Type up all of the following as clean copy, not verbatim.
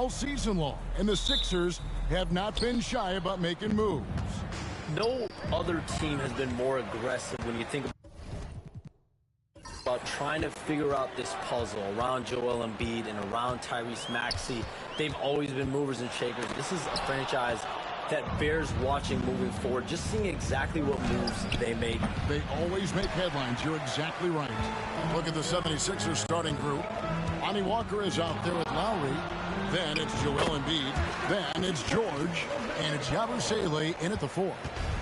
all season long, and the Sixers have not been shy about making moves. No other team has been more aggressive when you think about trying to figure out this puzzle around Joel Embiid and around Tyrese Maxey. They've always been movers and shakers. This is a franchise that bears watching moving forward, just seeing exactly what moves they make. They always make headlines. You're exactly right. Look at the 76ers starting group. Lonnie Walker is out there with Lowry. Then it's Joel Embiid. Then it's George. And it's Yabusele in at the 4.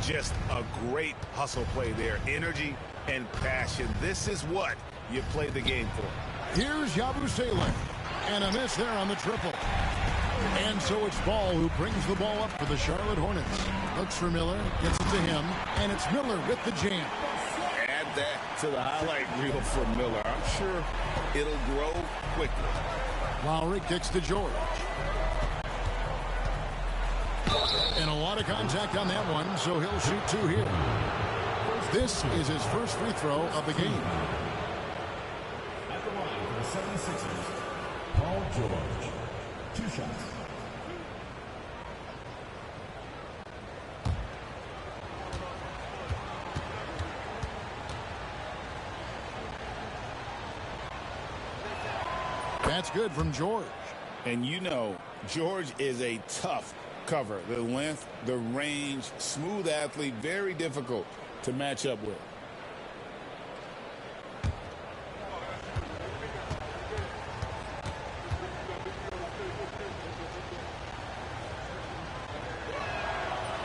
Just a great hustle play there. Energy and passion. This is what you play the game for. Here's Yabusele. And a miss there on the triple. And so it's Ball who brings the ball up for the Charlotte Hornets. Looks for Miller, gets it to him, and it's Miller with the jam. Add that to the highlight reel for Miller. I'm sure it'll grow quickly. Lowry kicks to George. And a lot of contact on that one, so he'll shoot 2 here. This is his first free throw of the game. At the line for the 76ers, Paul George. 2 shots. That's good from George. And you know, George is a tough cover. The length, the range, smooth athlete, very difficult to match up with.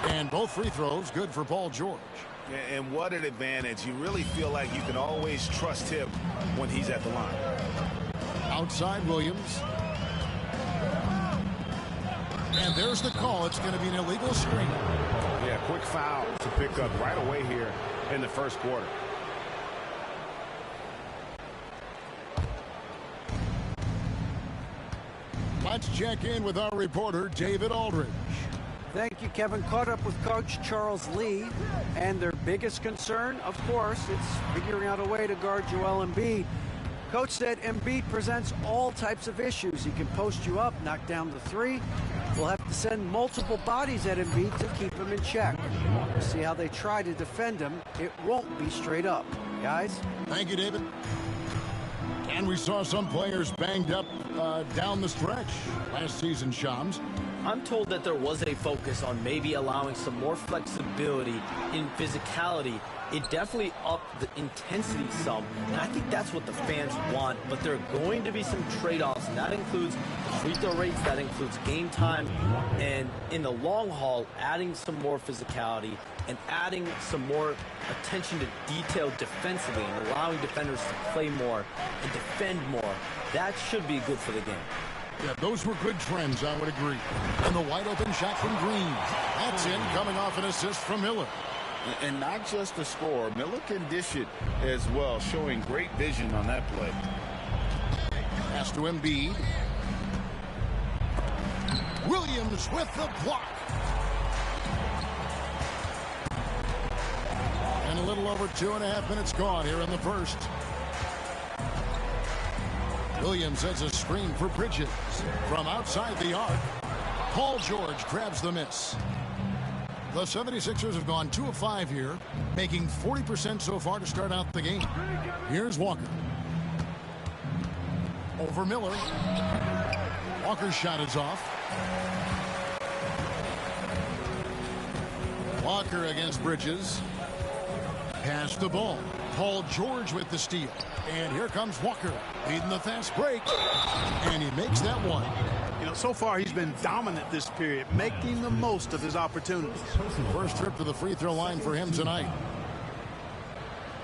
And both free throws good for Paul George. And what an advantage. You really feel like you can always trust him when he's at the line. Outside Williams. And there's the call. It's going to be an illegal screen. Yeah, quick foul to pick up right away here in the first quarter. Let's check in with our reporter, David Aldridge. Thank you, Kevin. Caught up with Coach Charles Lee, and their biggest concern, of course, it's figuring out a way to guard Joel Embiid. Coach said Embiid presents all types of issues. He can post you up, knock down the 3. We'll have to send multiple bodies at Embiid to keep him in check. We'll see how they try to defend him. It won't be straight up. Guys? Thank you, David. And we saw some players banged up down the stretch last season, Shams. I'm told that there was a focus on maybe allowing some more flexibility in physicality. It definitely upped the intensity some, and I think that's what the fans want. But there are going to be some trade-offs, and that includes free throw rates, that includes game time, and in the long haul, adding some more physicality and adding some more attention to detail defensively and allowing defenders to play more and defend more. That should be good for the game. Yeah, those were good trends, I would agree. And the wide open shot from Green. That's in, coming off an assist from Miller. And not just the score, Miller can dish it as well, showing great vision on that play. Pass to Embiid. Williams with the block. And a little over 2.5 minutes gone here in the first. Williams has a screen for Bridges. From outside the arc, Paul George grabs the miss. The 76ers have gone 2 of 5 here, making 40% so far to start out the game. Here's Walker. Over Miller. Walker's shot is off. Walker against Bridges. Pass the ball. Paul George with the steal. And here comes Walker, leading the fast break. And he makes that one. You know, so far he's been dominant this period, making the most of his opportunities. First trip to the free throw line for him tonight.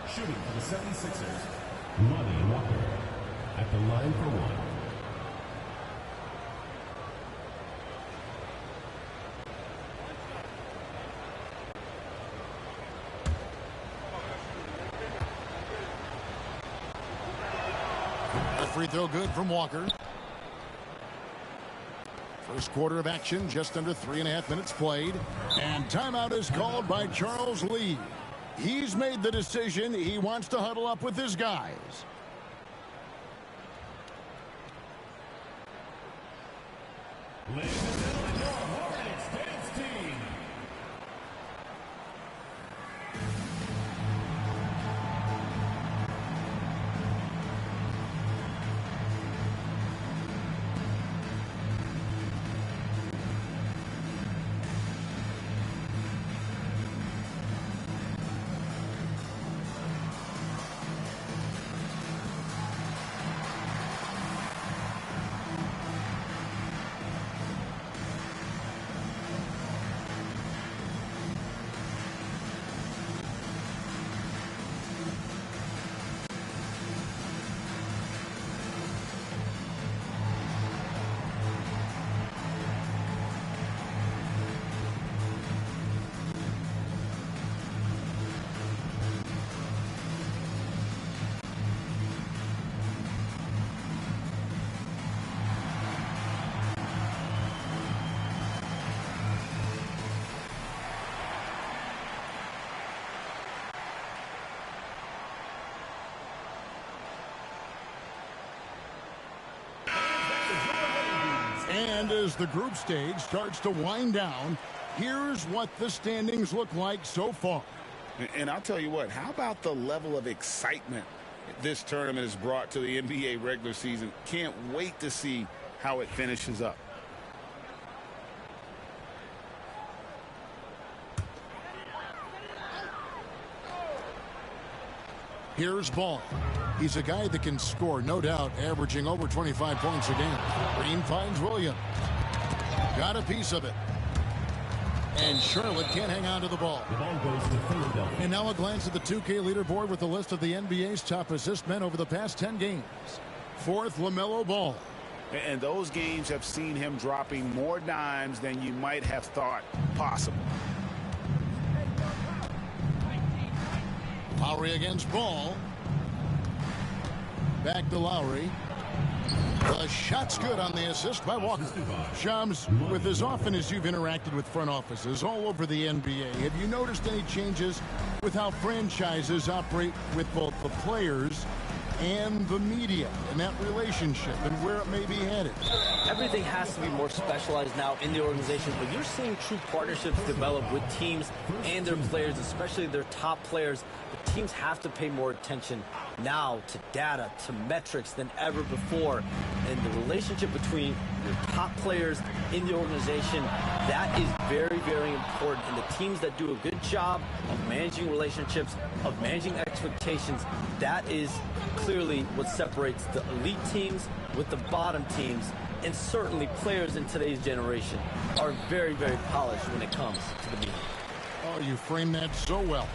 Shooting for the 76ers, Lonnie Walker. At the line for 1. Free throw good from Walker. First quarter of action, just under 3.5 minutes played. And timeout is called by Charles Lee. He's made the decision. He wants to huddle up with his guys. Ladies and gentlemen, your Hornets dance team. And as the group stage starts to wind down, here's what the standings look like so far. And I'll tell you what, how about the level of excitement this tournament has brought to the NBA regular season? Can't wait to see how it finishes up. Here's Ball. He's a guy that can score, no doubt, averaging over 25 points a game. Green finds Williams. Got a piece of it. And Charlotte can't hang on to the ball. The ball goes to Philadelphia. And now a glance at the 2K leaderboard with a list of the NBA's top assist men over the past 10 games. Fourth, LaMelo Ball. And those games have seen him dropping more dimes than you might have thought possible. Lowry against Ball. Back to Lowry. The shot's good on the assist by Walker. Shams, with as often as you've interacted with front offices all over the NBA, have you noticed any changes with how franchises operate with both the players and the media and that relationship and where it may be headed? Everything has to be more specialized now in the organization, but you're seeing true partnerships develop with teams and their players, especially their top players. The teams have to pay more attention now to data, to metrics than ever before. And the relationship between your top players in the organization, that is very, very important. And the teams that do a good job of managing relationships, of managing expectations, that is clearly what separates the elite teams with the bottom teams. And certainly players in today's generation are very, very polished when it comes to the media. Oh, you framed that so well.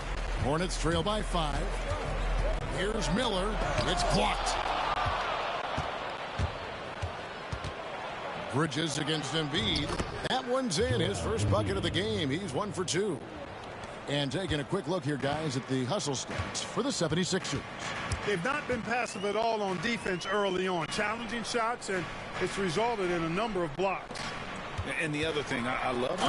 Hornets trail by 5. Here's Miller. It's blocked. Bridges against Embiid. That one's in. His first bucket of the game. He's 1 for 2. And taking a quick look here, guys, at the hustle stats for the 76ers. They've not been passive at all on defense early on. Challenging shots, and it's resulted in a number of blocks. And the other thing, I love it.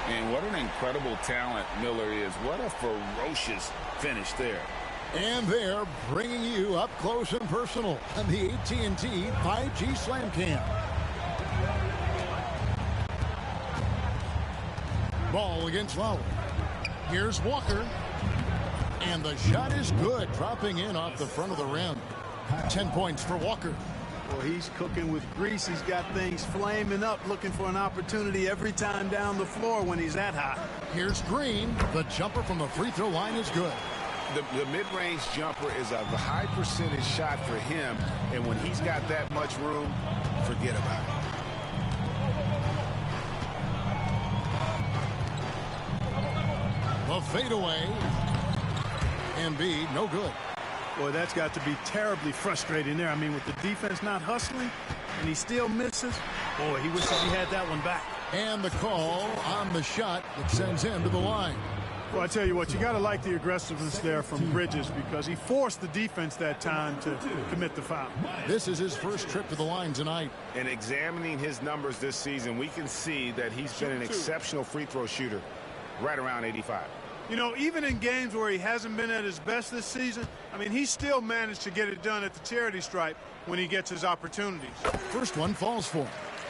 And what an incredible talent Miller is. What a ferocious finish there. And they're bringing you up close and personal on the AT&T 5G Slam Cam. Ball against Lowry. Here's Walker. And the shot is good, dropping in off the front of the rim. 10 points for Walker. Well, he's cooking with grease. He's got things flaming up, looking for an opportunity every time down the floor when he's that hot. Here's Green. The jumper from the free throw line is good. The mid-range jumper is a high percentage shot for him, and when he's got that much room, forget about it. The fadeaway. Embiid, no good. Boy, that's got to be terribly frustrating there. I mean, with the defense not hustling, and he still misses. Boy, he wishes he had that one back. And the call on the shot that sends him to the line. Well, I tell you what, you got to like the aggressiveness there from Bridges because he forced the defense that time to commit the foul. This is his first trip to the line tonight. And examining his numbers this season, we can see that he's been an exceptional free throw shooter, right around 85. You know, even in games where he hasn't been at his best this season, I mean, he still managed to get it done at the charity stripe when he gets his opportunities. First one falls for him.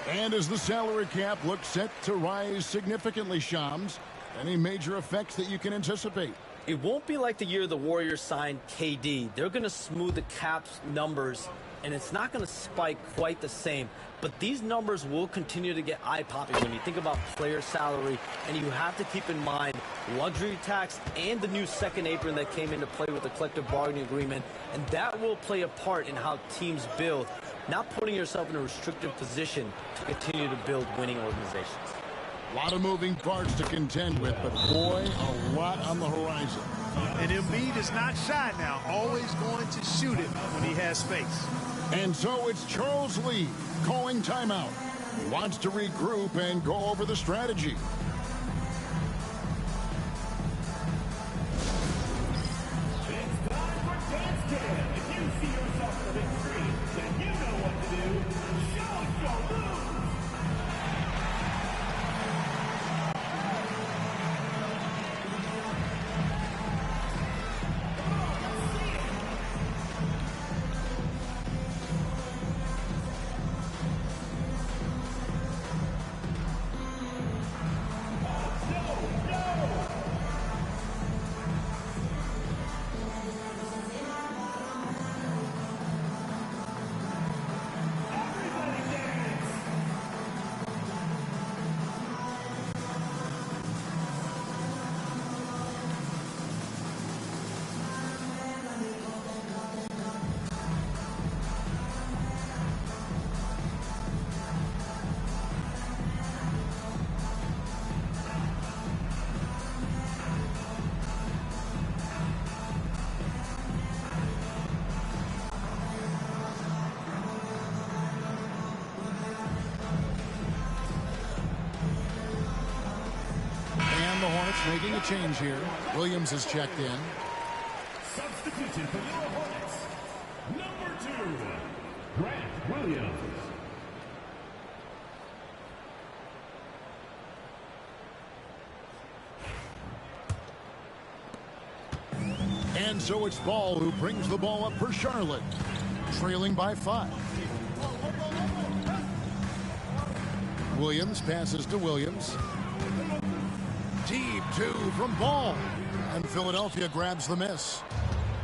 And as the salary cap looks set to rise significantly, Shams, any major effects that you can anticipate? It won't be like the year the Warriors signed KD. They're going to smooth the cap's numbers, and it's not going to spike quite the same. But these numbers will continue to get eye-popping when you think about player salary, and you have to keep in mind luxury tax and the new second apron that came into play with the collective bargaining agreement, and that will play a part in how teams build, not putting yourself in a restrictive position to continue to build winning organizations. A lot of moving parts to contend with, but boy, a lot on the horizon. And Embiid is not shy now, always going to shoot it when he has space. And so it's Charles Lee calling timeout. He wants to regroup and go over the strategy. It's time for Dance Cam. If you see yourself on the big screen, then you know what to do. Show your moves. And the Hornets making a change here. Williams has checked in. Substitution for your Hornets. Number 2, Grant Williams. And so it's Ball who brings the ball up for Charlotte, trailing by 5. Williams passes to Williams. Deep 2 from Ball. And Philadelphia grabs the miss.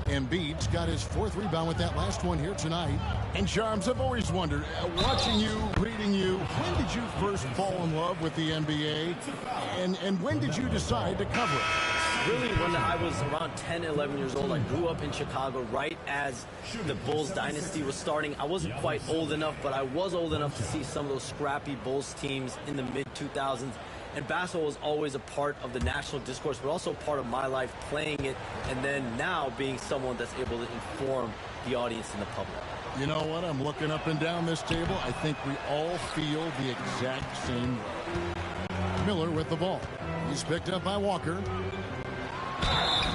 Embiid's got his 4th rebound with that last one here tonight. And Charms, I've always wondered, watching you, reading you, when did you first fall in love with the NBA? And when did you decide to cover it? Really, when I was around 10, 11 years old, I grew up in Chicago right as the Bulls dynasty was starting. I wasn't quite old enough, but I was old enough to see some of those scrappy Bulls teams in the mid-2000s. And basketball was always a part of the national discourse, but also part of my life playing it, and then now being someone that's able to inform the audience and the public. You know what? I'm looking up and down this table. I think we all feel the exact same way. Miller with the ball. He's picked up by Walker.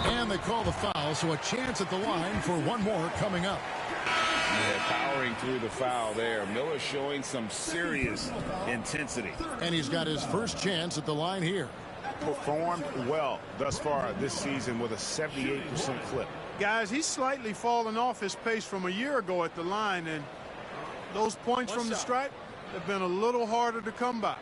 And they call the foul, so a chance at the line for one more coming up. Yeah, powering through the foul there. Miller showing some serious intensity. And he's got his first chance at the line here. Performed well thus far this season with a 78% clip. Guys, he's slightly fallen off his pace from a year ago at the line, and those points from the stripe have been a little harder to come by.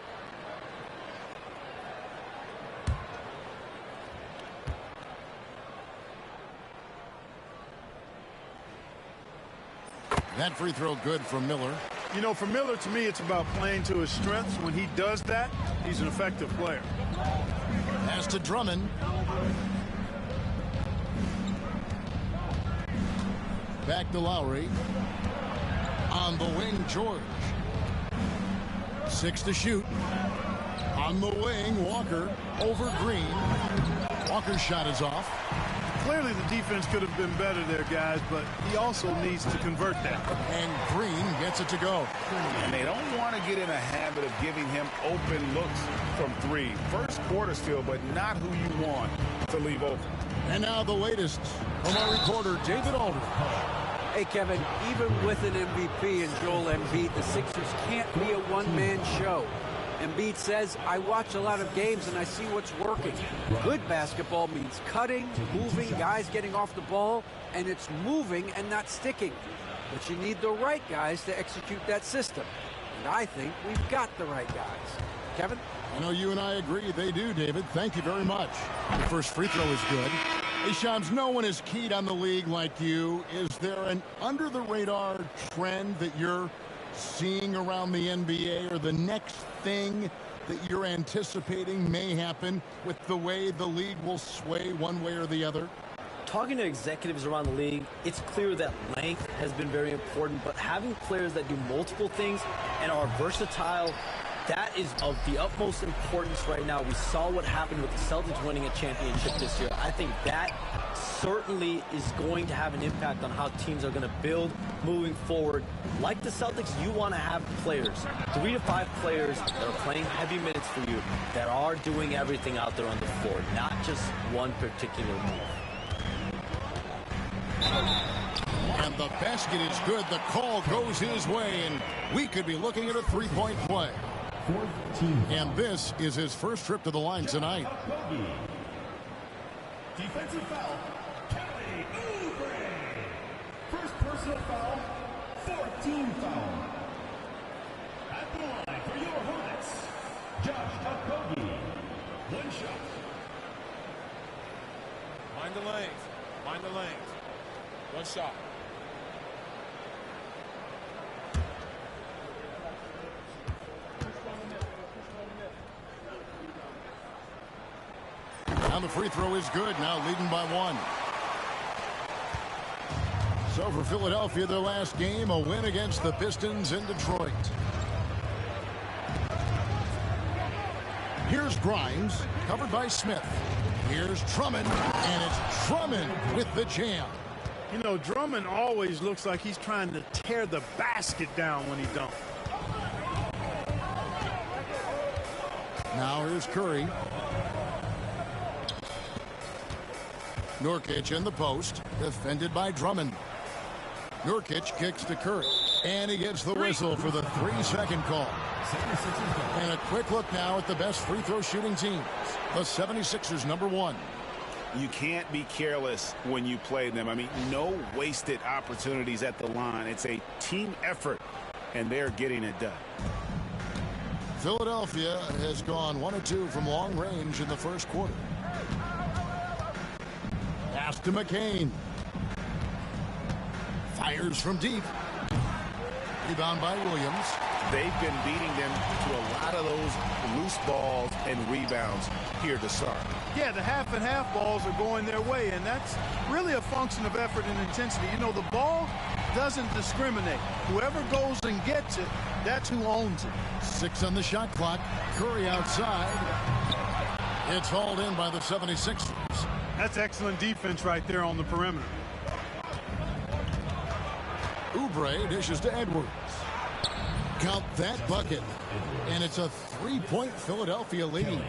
That free throw good from Miller. You know, for Miller, to me, it's about playing to his strengths. When he does that, he's an effective player. Pass to Drummond. Back to Lowry. On the wing, George. 6 to shoot. On the wing, Walker over Green. Walker's shot is off. Clearly, the defense could have been better there, guys, but he also needs to convert that. And Green gets it to go. And they don't want to get in a habit of giving him open looks from 3. First quarter still, but not who you want to leave open. And now the latest from our reporter, David Aldridge. Hey, Kevin, even with an MVP and Joel Embiid, the Sixers can't be a one-man show. Embiid says, I watch a lot of games and I see what's working. Good basketball means cutting, moving, guys getting off the ball, and it's moving and not sticking. But you need the right guys to execute that system. And I think we've got the right guys. Kevin? I know you and I agree. They do, David. Thank you very much. The first free throw is good. Hey, Shams, no one is keyed on the league like you. Is there an under-the-radar trend that you're seeing around the NBA, or the next thing that you're anticipating may happen with the way the league will sway one way or the other? Talking to executives around the league, it's clear that length has been very important, but having players that do multiple things and are versatile, that is of the utmost importance right now. We saw what happened with the Celtics winning a championship this year. I think that certainly is going to have an impact on how teams are going to build moving forward. Like the Celtics, you want to have players, 3 to 5 players that are playing heavy minutes for you, that are doing everything out there on the floor, not just one particular move. And the basket is good. The call goes his way, and we could be looking at a three-point play. And this is his first trip to the line tonight. Defensive foul, Kelly Oubre. First personal foul, 14 foul. At the line for your Hornets, Josh Okogie. One shot. Mind the lanes. Mind the lanes. One shot. And the free throw is good, now leading by 1. So for Philadelphia, their last game, a win against the Pistons in Detroit. Here's Grimes, covered by Smith. Here's Drummond, and it's Drummond with the jam. You know, Drummond always looks like he's trying to tear the basket down when he dunks. Now here's Curry. Nurkic in the post, defended by Drummond. Nurkic kicks to Curry, and he gets the whistle for the 3-second call. And a quick look now at the best free throw shooting teams. The 76ers, number 1. You can't be careless when you play them. I mean, no wasted opportunities at the line. It's a team effort, and they're getting it done. Philadelphia has gone 1 of 2 from long range in the first quarter. Pass to McCain. Fires from deep. Rebound by Williams. They've been beating them to a lot of those loose balls and rebounds here to start. Yeah, the half and half balls are going their way, and that's really a function of effort and intensity. You know, the ball doesn't discriminate. Whoever goes and gets it, that's who owns it. 6 on the shot clock. Curry outside. It's hauled in by the 76ers. That's excellent defense right there on the perimeter. Oubre dishes to Edwards. Count that bucket. And it's a 3-point Philadelphia lead.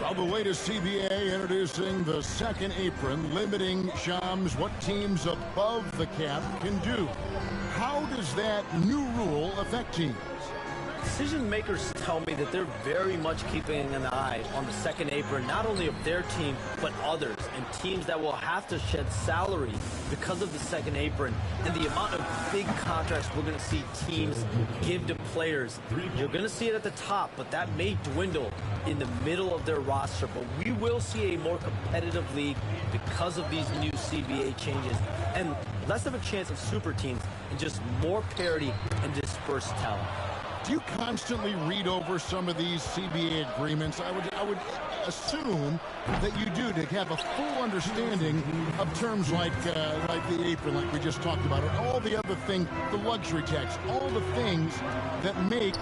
On the way to CBA, introducing the second apron, limiting Shams what teams above the cap can do. How does that new rule affect teams? Decision makers tell me that they're very much keeping an eye on the second apron, not only of their team, but others, and teams that will have to shed salary because of the second apron and the amount of big contracts we're going to see teams give to players. You're going to see it at the top, but that may dwindle in the middle of their roster. But we will see a more competitive league because of these new CBA changes, and less of a chance of super teams and just more parity and dispersed talent. Do you constantly read over some of these CBA agreements? I would assume that you do, to have a full understanding of terms like the apron, like we just talked about, and all the other things, the luxury tax, all the things that make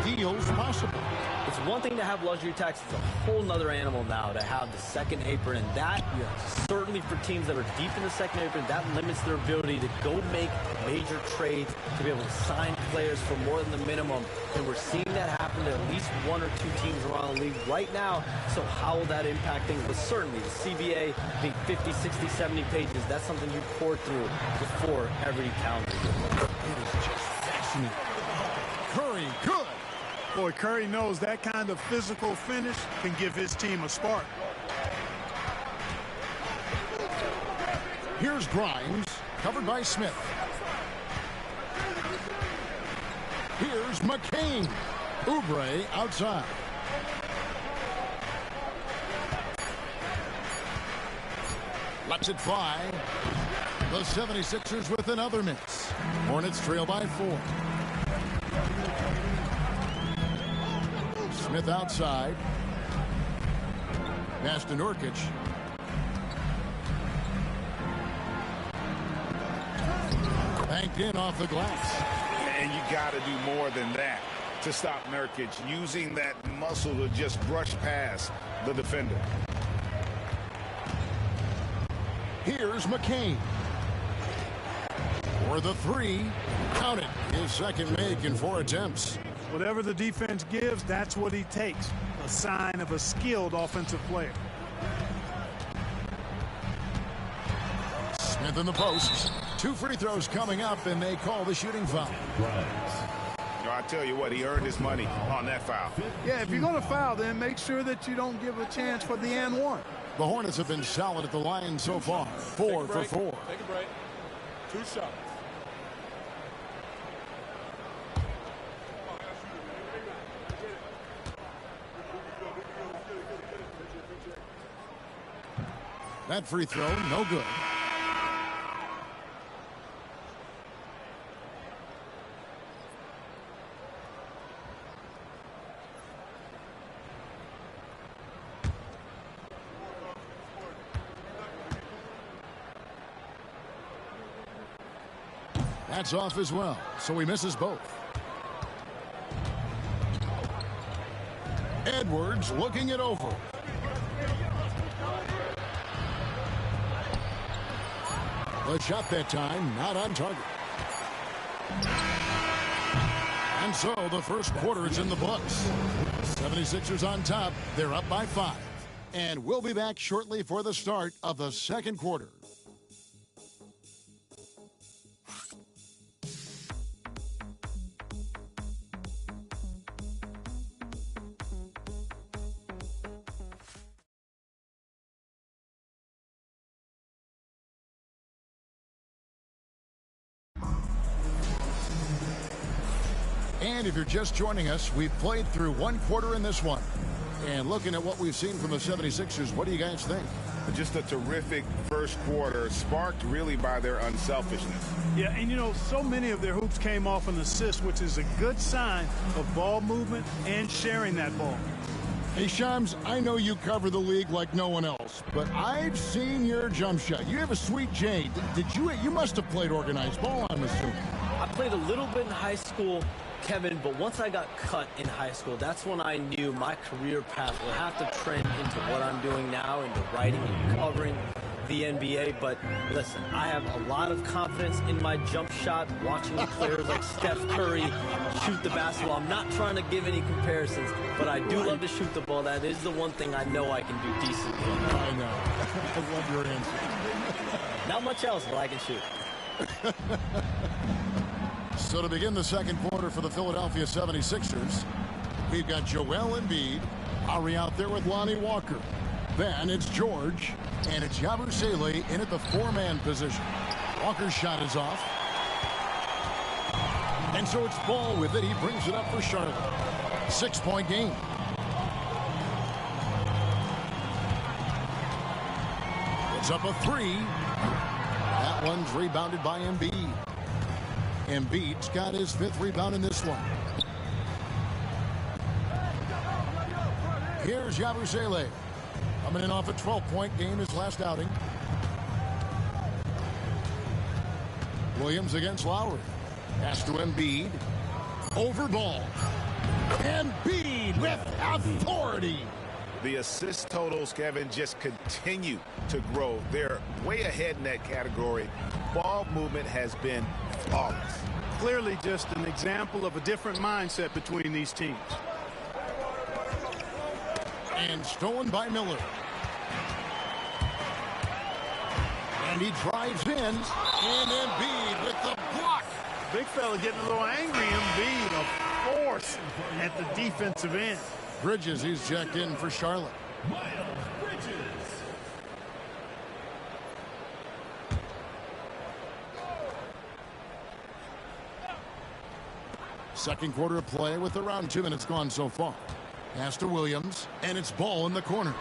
deals possible. It's one thing to have luxury tax. It's a whole nother animal now to have the second apron. And that, certainly for teams that are deep in the second apron, that limits their ability to go make major trades, to be able to sign players for more than the minimum. And we're seeing that happen to at least 1 or 2 teams around the league right now. So how will that impact things? But certainly the CBA being 50, 60, 70 pages, that's something you pour through before every calendar year. It is just fascinating. Curry, good. Boy, Curry knows that kind of physical finish can give his team a spark. Here's Grimes, covered by Smith. Here's McCain. Oubre outside. Lets it fly. The 76ers with another miss. Hornets trail by 4. Smith outside. Pass to Nurkic. Banked in off the glass. And you got to do more than that to stop Nurkic, using that muscle to just brush past the defender. Here's McCain. For the 3. Count it. His second make in 4 attempts. Whatever the defense gives, that's what he takes. A sign of a skilled offensive player. Smith in the post. 2 free throws coming up, and they call the shooting foul. I tell you what, he earned his money on that foul. Yeah, if you're going to foul, then make sure that you don't give a chance for the and one. The Hornets have been solid at the line so far. 4 for 4. Take a break. 2 shots. That free throw, no good. That's off as well, so he misses both. Edwards looking it over. The shot that time, not on target. And so the first quarter is in the books. 76ers on top. They're up by 5. And we'll be back shortly for the start of the second quarter. And if you're just joining us, we've played through 1 quarter in this one. And looking at what we've seen from the 76ers, what do you guys think? Just a terrific first quarter, sparked really by their unselfishness. Yeah, and you know, so many of their hoops came off an assist, which is a good sign of ball movement and sharing that ball. Hey, Shams, I know you cover the league like no one else, but I've seen your jump shot. You have a sweet J. You must have played organized ball, I'm assuming. I played a little bit in high school, Kevin, but once I got cut in high school, that's when I knew my career path would have to trend into what I'm doing now, into writing and covering the NBA. But listen, I have a lot of confidence in my jump shot, watching players like Steph Curry shoot the basketball. I'm not trying to give any comparisons, but I do love to shoot the ball. That is the one thing I know I can do decently. I know. I love your answer. Not much else, but I can shoot. So to begin the second quarter for the Philadelphia 76ers, we've got Joel Embiid, Ari out there with Lonnie Walker. Then it's George, and it's Yabusele in at the 4-man position. Walker's shot is off. And so it's Ball with it. He brings it up for Charlotte. 6-point game. It's up a 3. That one's rebounded by Embiid. Embiid's got his 5th rebound in this one. Here's Yabusele. Coming in off a 12-point game his last outing. Williams against Lowry. Pass to Embiid. Over Ball. Embiid with authority. The assist totals, Kevin, just continue to grow. They're way ahead in that category. Ball movement has been flawless. Clearly just an example of a different mindset between these teams. And stolen by Miller. And he drives in. And Embiid with the block. big fella getting a little angry. Embiid, a force at the defensive end. Bridges, he's checked in for Charlotte. Miles Bridges. Second quarter of play with around 2 minutes gone so far. Pass to Williams, and it's Ball in the corner.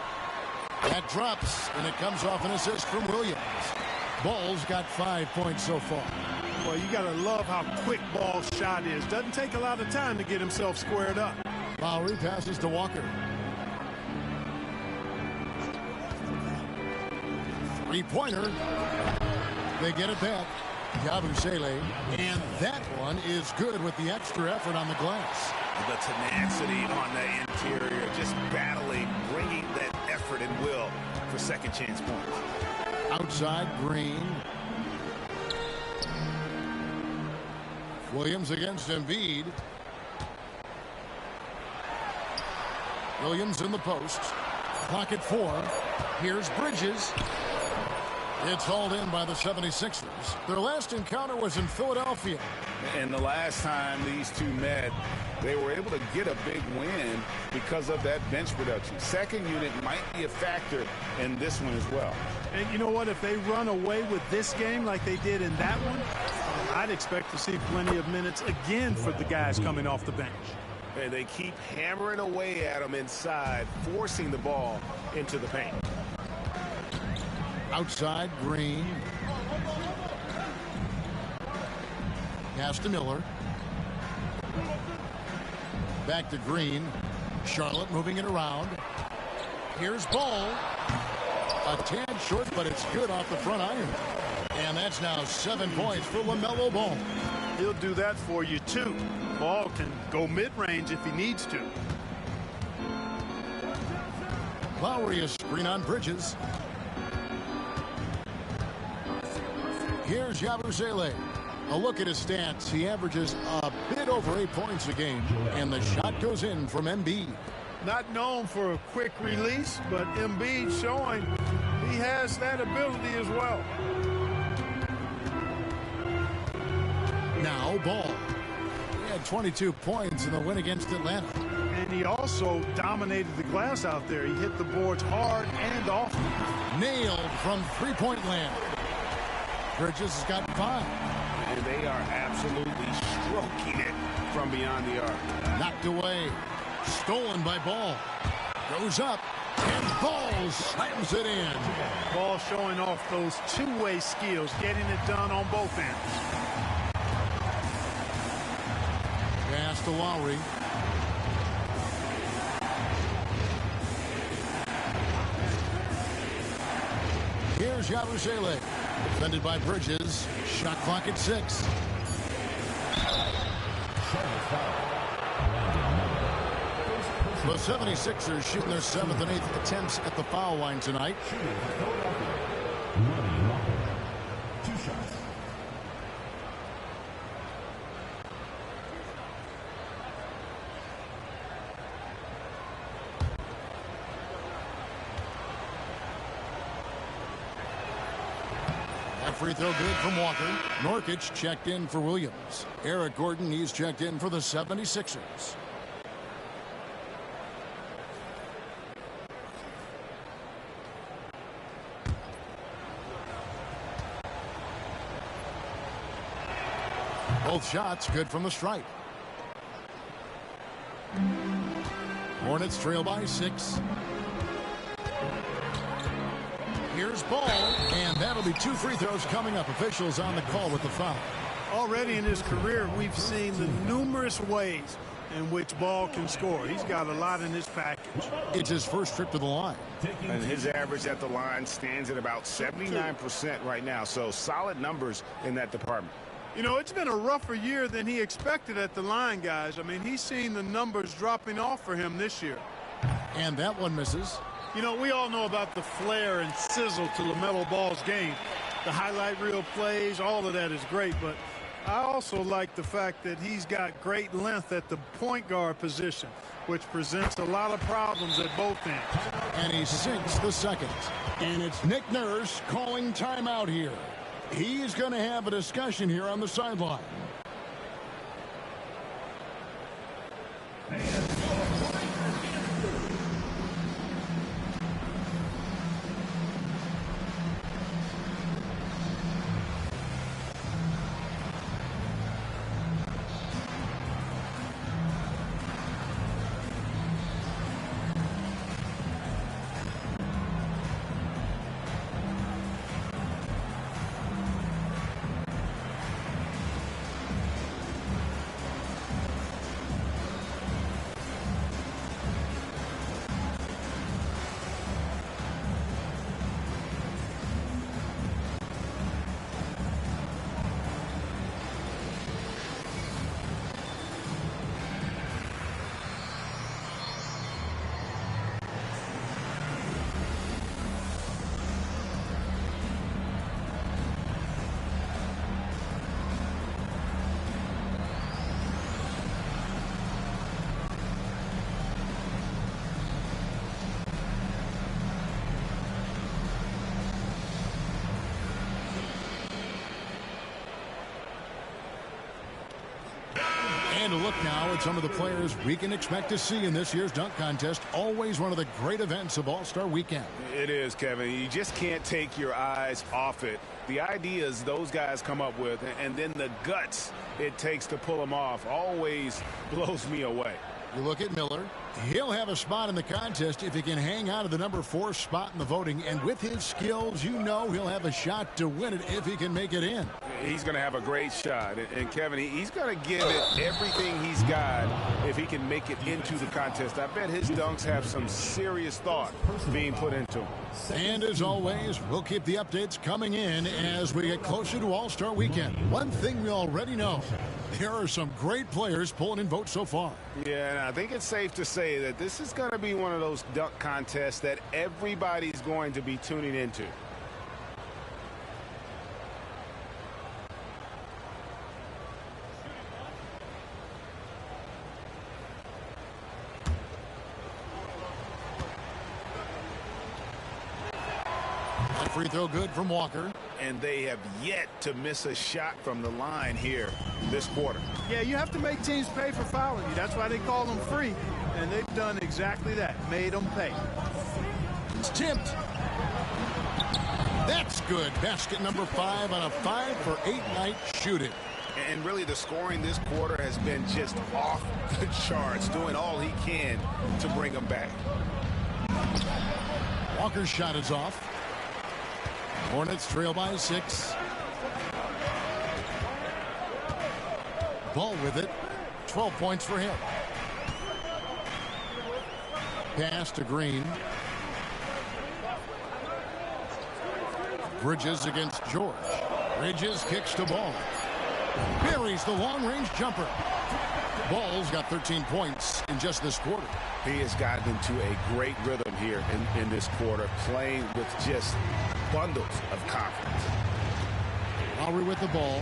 That drops, and it comes off an assist from Williams. Ball's got 5 points so far. Well, you got to love how quick Ball's shot is. Doesn't take a lot of time to get himself squared up. Lowry passes to Walker. Three-pointer. They get it back. Yabusele. And that one is good with the extra effort on the glass. The tenacity on the interior, just battling, bringing that effort and will for second chance points. Outside, Green. Williams against Embiid. Williams in the post. Pocket 4. Here's Bridges. It's hauled in by the 76ers. Their last encounter was in Philadelphia. And the last time these two met, they were able to get a big win because of that bench production. Second unit might be a factor in this one as well. And you know what? If they run away with this game like they did in that one, I'd expect to see plenty of minutes again for the guys coming off the bench. And they keep hammering away at them inside, forcing the ball into the paint. Outside, Green. Pass to Miller. Back to Green. Charlotte moving it around. Here's Ball. A tad short, but it's good off the front iron. And that's now 7 points for LaMelo Ball. He'll do that for you, too. Ball can go mid-range if he needs to. Lowry, a screen on Bridges. Here's Yabusele. A look at his stats. He averages a bit over 8 points a game. And the shot goes in from Embiid. Not known for a quick release, but Embiid showing he has that ability as well. Now Ball. He had 22 points in the win against Atlanta. And he also dominated the glass out there. He hit the boards hard and often. Nailed from three-point land. Bridges has got 5. And they are absolutely stroking it from beyond the arc. Knocked away. Stolen by Ball. Goes up. And Ball slams it in. Ball showing off those two-way skills, getting it done on both ends. Pass to Lowry. Here's Yabusele. Defended by Bridges. Shot clock at 6. The 76ers shooting their 7th and 8th attempts at the foul line tonight. That free throw good from Walker. Nurkic checked in for Williams. Eric Gordon, he's checked in for the 76ers. Both shots good from the stripe. Hornets trail by 6. Here's Ball, and that'll be 2 free throws coming up. Officials on the call with the foul. Already in his career, we've seen the numerous ways in which Ball can score. He's got a lot in his package. It's his first trip to the line. And his average at the line stands at about 79% right now. So solid numbers in that department. You know, it's been a rougher year than he expected at the line, guys. I mean, he's seen the numbers dropping off for him this year. And that one misses. You know, we all know about the flair and sizzle to LaMelo Ball's game. The highlight reel plays, all of that is great, but I also like the fact that he's got great length at the point guard position, which presents a lot of problems at both ends. And he sinks the second. And it's Nick Nurse calling timeout here. He's going to have a discussion here on the sideline. And a look now at some of the players we can expect to see in this year's dunk contest. Always one of the great events of All-Star Weekend. It is, Kevin. You just can't take your eyes off it. The ideas those guys come up with, and then the guts it takes to pull them off, always blows me away. You look at Miller. He'll have a spot in the contest if he can hang out of the number 4 spot in the voting. And with his skills, you know he'll have a shot to win it if he can make it in. He's going to have a great shot. And Kevin, he's going to give it everything he's got if he can make it into the contest. I bet his dunks have some serious thought being put into them. And as always, we'll keep the updates coming in as we get closer to All-Star Weekend. One thing we already know, there are some great players pulling in votes so far. Yeah, and I think it's safe to say that this is going to be one of those dunk contests that everybody's going to be tuning into. That free throw good from Walker. And they have yet to miss a shot from the line here this quarter. Yeah, you have to make teams pay for fouling you. That's why they call them free. And they've done exactly that, made them pay. It's tipped. That's good. Basket number 5 on a 5-for-8 night shooting. And really the scoring this quarter has been just off the charts, doing all he can to bring them back. Walker's shot is off. Hornets trail by 6. Ball with it. 12 points for him. Pass to Green. Bridges against George. Bridges kicks to Ball. Buries the long-range jumper. Ball's got 13 points in just this quarter. He has gotten into a great rhythm here in this quarter, playing with just bundles of confidence. Lowry with the ball.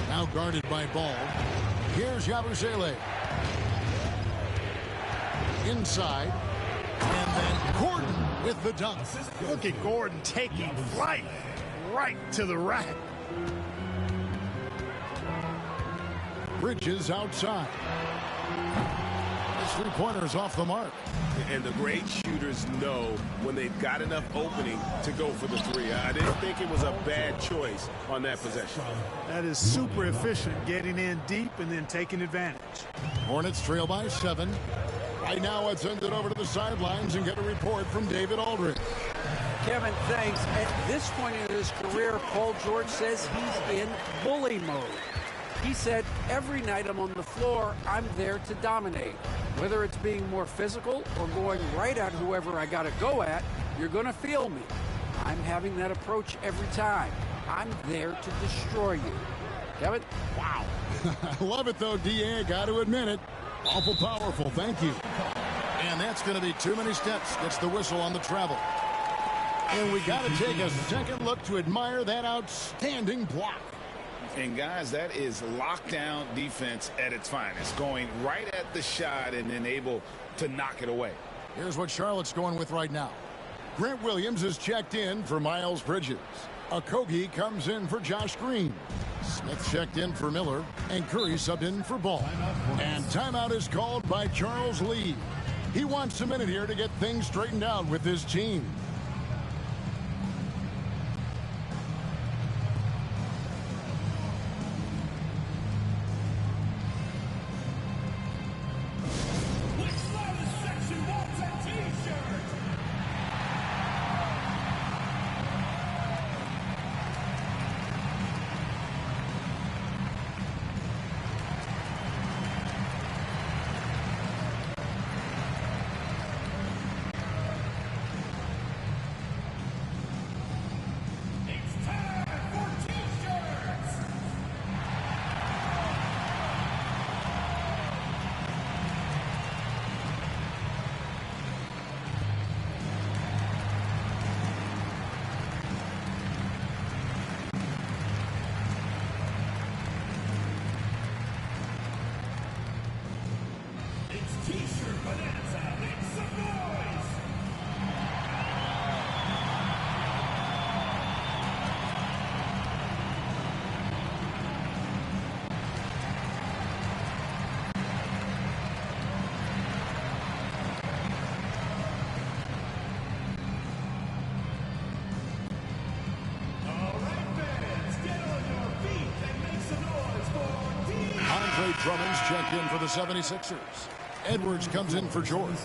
Now guarded by Ball. Here's Yabusele. Inside. And then Gordon with the dunk. Look at Gordon taking flight right to the rack. Bridges outside. His three-pointer's off the mark. And the great shooters know when they've got enough opening to go for the three. I didn't think it was a bad choice on that possession. That is super efficient, getting in deep and then taking advantage. Hornets trail by 7. Right now, let's send it over to the sidelines and get a report from David Aldridge. Kevin, thanks. At this point in his career, Paul George says he's in bully mode. He said, every night I'm on the floor, I'm there to dominate. Whether it's being more physical or going right at whoever I got to go at, you're going to feel me. I'm having that approach every time. I'm there to destroy you. Kevin? Wow. I love it, though, D.A. Got to admit it. Awful powerful. Thank you. And that's going to be too many steps. Gets the whistle on the travel. And we got to take a second look to admire that outstanding block. And guys, that is lockdown defense at its finest, going right at the shot and then able to knock it away. Here's what Charlotte's going with right now. Grant Williams is checked in for Miles Bridges. Okogie comes in for Josh Green. Smith checked in for Miller, and Curry subbed in for Ball. And timeout is called by Charles Lee. He wants a minute here to get things straightened out with his team. Drummond's checked in for the 76ers. Edwards comes in for George.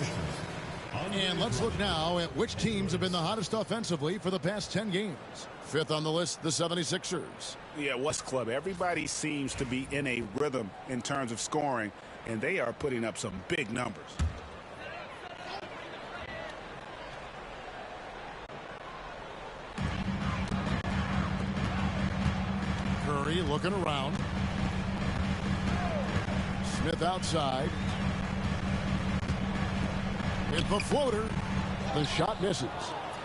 And let's look now at which teams have been the hottest offensively for the past 10 games. Fifth on the list, the 76ers. Yeah, West Club, everybody seems to be in a rhythm in terms of scoring, and they are putting up some big numbers. Curry looking around. Smith outside. With the floater. The shot misses.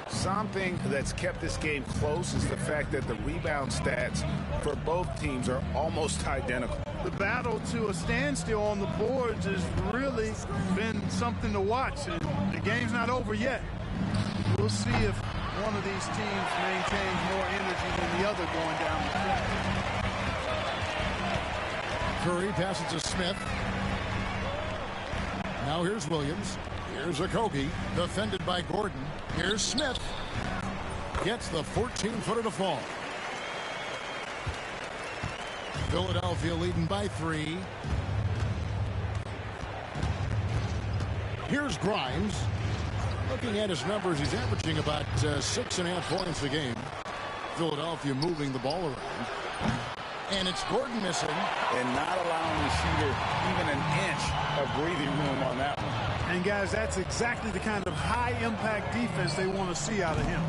Something that's kept this game close is the fact that the rebound stats for both teams are almost identical. The battle to a standstill on the boards has really been something to watch. And the game's not over yet. We'll see if one of these teams maintains more energy than the other going down the stretch. Curry passes to Smith. Now here's Williams. Here's Okogie, defended by Gordon. Here's Smith. Gets the 14-footer to fall. Philadelphia leading by 3. Here's Grimes. Looking at his numbers, he's averaging about 6.5 points a game. Philadelphia moving the ball around. And it's Gordon missing. And not allowing the shooter even an inch of breathing room on that one. And, guys, that's exactly the kind of high-impact defense they want to see out of him.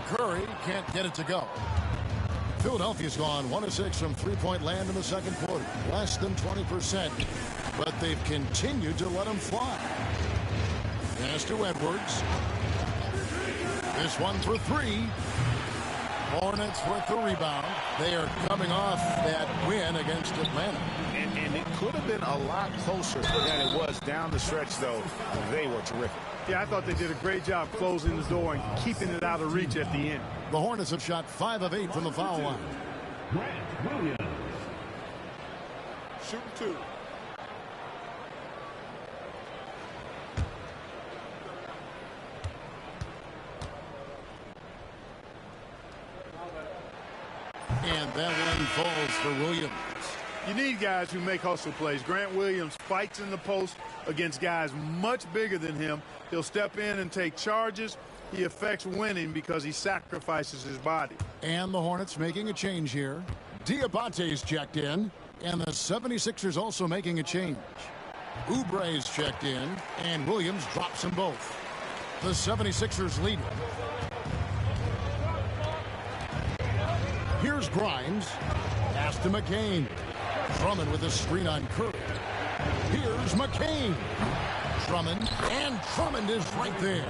Curry can't get it to go. Philadelphia's gone 1 of 6 from three-point land in the second quarter. Less than 20%. But they've continued to let him fly. Pass to Edwards. This one for 3. Hornets with the rebound. They are coming off that win against Atlanta. And it could have been a lot closer than it was down the stretch, though. They were terrific. Yeah, I thought they did a great job closing the door and keeping it out of reach at the end. The Hornets have shot 5 of 8 from the foul line. Grant Williams. Shooting 2. And that one falls for Williams. You need guys who make hustle plays. Grant Williams fights in the post against guys much bigger than him. He'll step in and take charges. He affects winning because he sacrifices his body. And the Hornets making a change here. Diabate's checked in. And the 76ers also making a change. Oubre's checked in. And Williams drops them both. The 76ers lead. Here's Grimes. Pass to McCain. Drummond with a screen on Curry. Here's McCain. Drummond. And Drummond is right there.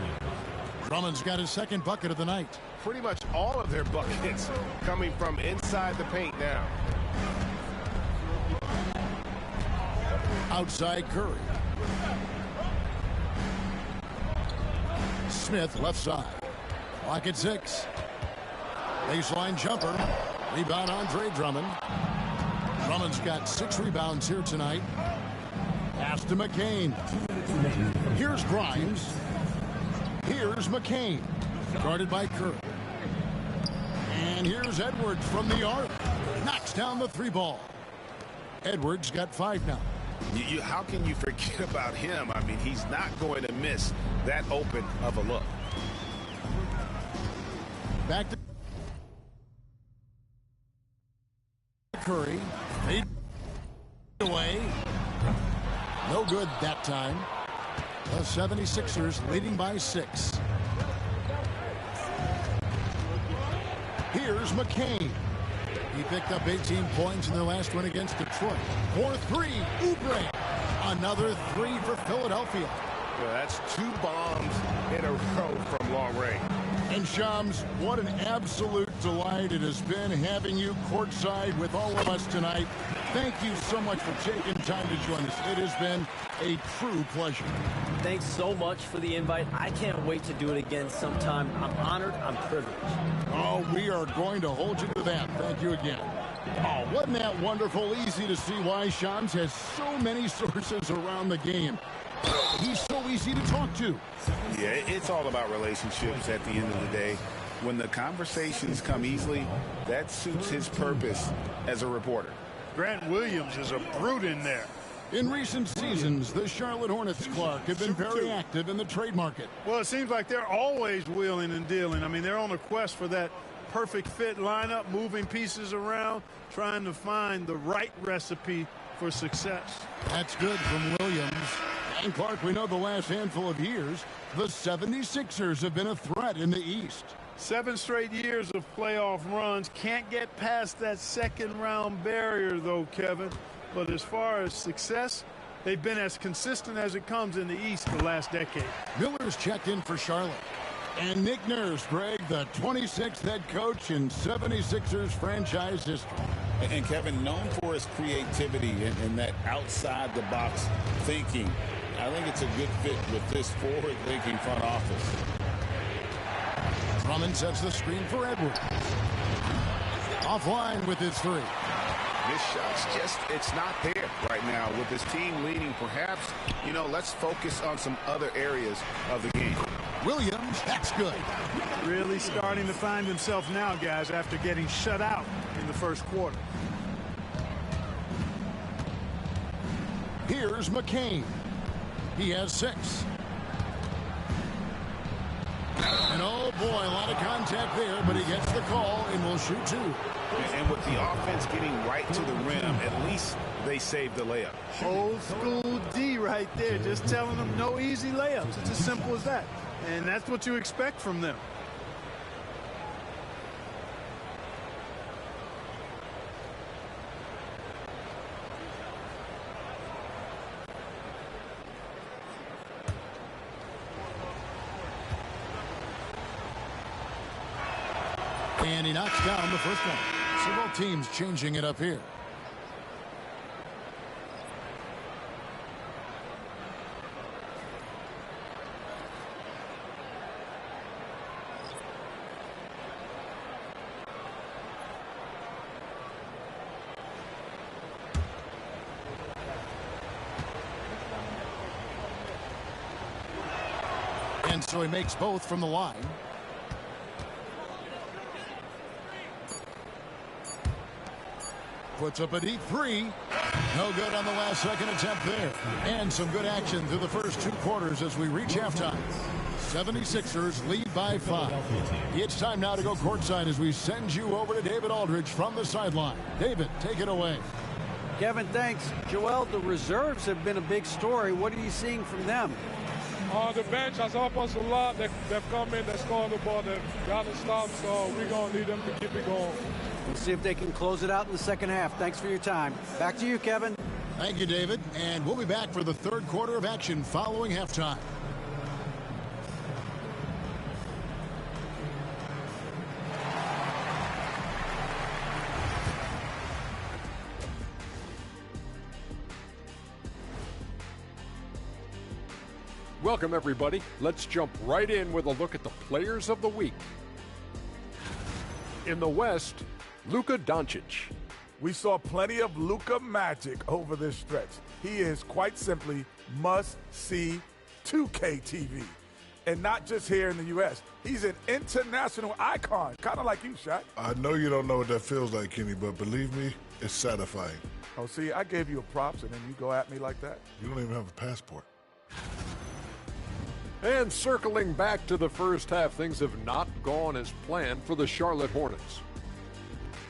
Drummond's got his second bucket of the night. Pretty much all of their buckets coming from inside the paint now. Outside Curry. Smith left side. Clock at 6. Baseline jumper. Rebound Andre Drummond. Drummond's got 6 rebounds here tonight. Pass to McCain. Here's Grimes. Here's McCain. Guarded by Curry. And here's Edwards from the arc. Knocks down the 3 ball. Edwards got 5 now. How can you forget about him? I mean, he's not going to miss that open of a look. Back to Curry. Fade away. No good that time. The 76ers leading by 6. Here's McCain. He picked up 18 points in their last win against Detroit. 4-3, Oubre. Another 3 for Philadelphia. Well, that's 2 bombs in a row from long range. And Shams, what an absolute delight it has been having you courtside with all of us tonight. Thank you so much for taking time to join us. It has been a true pleasure. Thanks so much for the invite. I can't wait to do it again sometime. I'm honored. I'm privileged. Oh, we are going to hold you to that. Thank you again. Oh, wasn't that wonderful? Easy to see why Shams has so many sources around the game. He's so easy to talk to. Yeah, it's all about relationships at the end of the day. When the conversations come easily, that suits his purpose as a reporter. Grant Williams is a brute in there. In recent seasons, the Charlotte Hornets, Clark, have been very active in the trade market. Well, it seems like they're always wheeling and dealing. I mean, they're on a quest for that perfect fit lineup, moving pieces around, trying to find the right recipe for success. That's good from Williams. And Clark, we know the last handful of years, the 76ers have been a threat in the East. 7 straight years of playoff runs. Can't get past that second-round barrier, though, Kevin. But as far as success, they've been as consistent as it comes in the East the last decade. Miller's checked in for Charlotte. And Nick Nurse, Greg, the 26th head coach in 76ers franchise history. And Kevin, known for his creativity and that outside-the-box thinking, I think it's a good fit with this forward-thinking front office. Drummond sets the screen for Edwards. Offline with his 3. This shot's just, it's not there right now. With his team leading, perhaps, let's focus on some other areas of the game. Williams, that's good. Really starting to find himself now, guys, after getting shut out in the first quarter. Here's McCain. He has 6. And oh boy, a lot of contact there, but he gets the call and will shoot 2. And with the offense getting right to the rim, at least they saved the layup. Old school D right there, just telling them no easy layups. It's as simple as that. And that's what you expect from them. And he knocks down the first one. So both teams changing it up here. And so he makes both from the line. Puts up a deep 3. No good on the last second attempt there. And some good action through the first 2 quarters as we reach halftime. 76ers lead by 5. It's time now to go courtside as we send you over to David Aldridge from the sideline. David, take it away. Kevin, thanks. Joel, the reserves have been a big story. What are you seeing from them? The bench has helped us a lot. They've come in, they're scoring the ball, they've got to stop, so we're going to need them to keep it going. We'll see if they can close it out in the second half. Thanks for your time. Back to you, Kevin. Thank you, David. And we'll be back for the third quarter of action following halftime. Welcome, everybody. Let's jump right in with a look at the players of the week. In the West, Luka Doncic. We saw plenty of Luka magic over this stretch. He is quite simply must-see 2K TV. And not just here in the U.S. He's an international icon, kind of like you, Shaq. I know you don't know what that feels like, Kenny, but believe me, it's satisfying. Oh, see, I gave you a props, and then you go at me like that? You don't even have a passport. And circling back to the first half, things have not gone as planned for the Charlotte Hornets.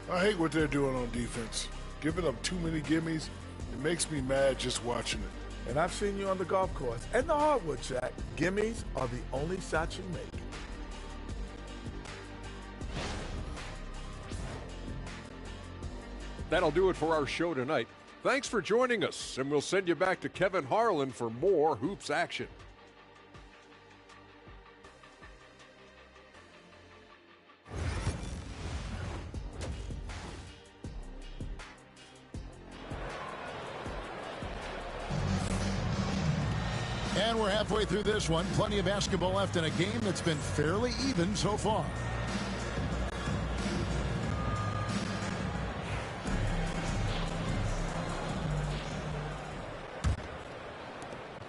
I hate what they're doing on defense. Giving up too many gimmies, it makes me mad just watching it. And I've seen you on the golf course and the hardwood, Shaq. Gimmies are the only shots you make. That'll do it for our show tonight. Thanks for joining us, and we'll send you back to Kevin Harlan for more hoops action. And we're halfway through this one. Plenty of basketball left in a game that's been fairly even so far.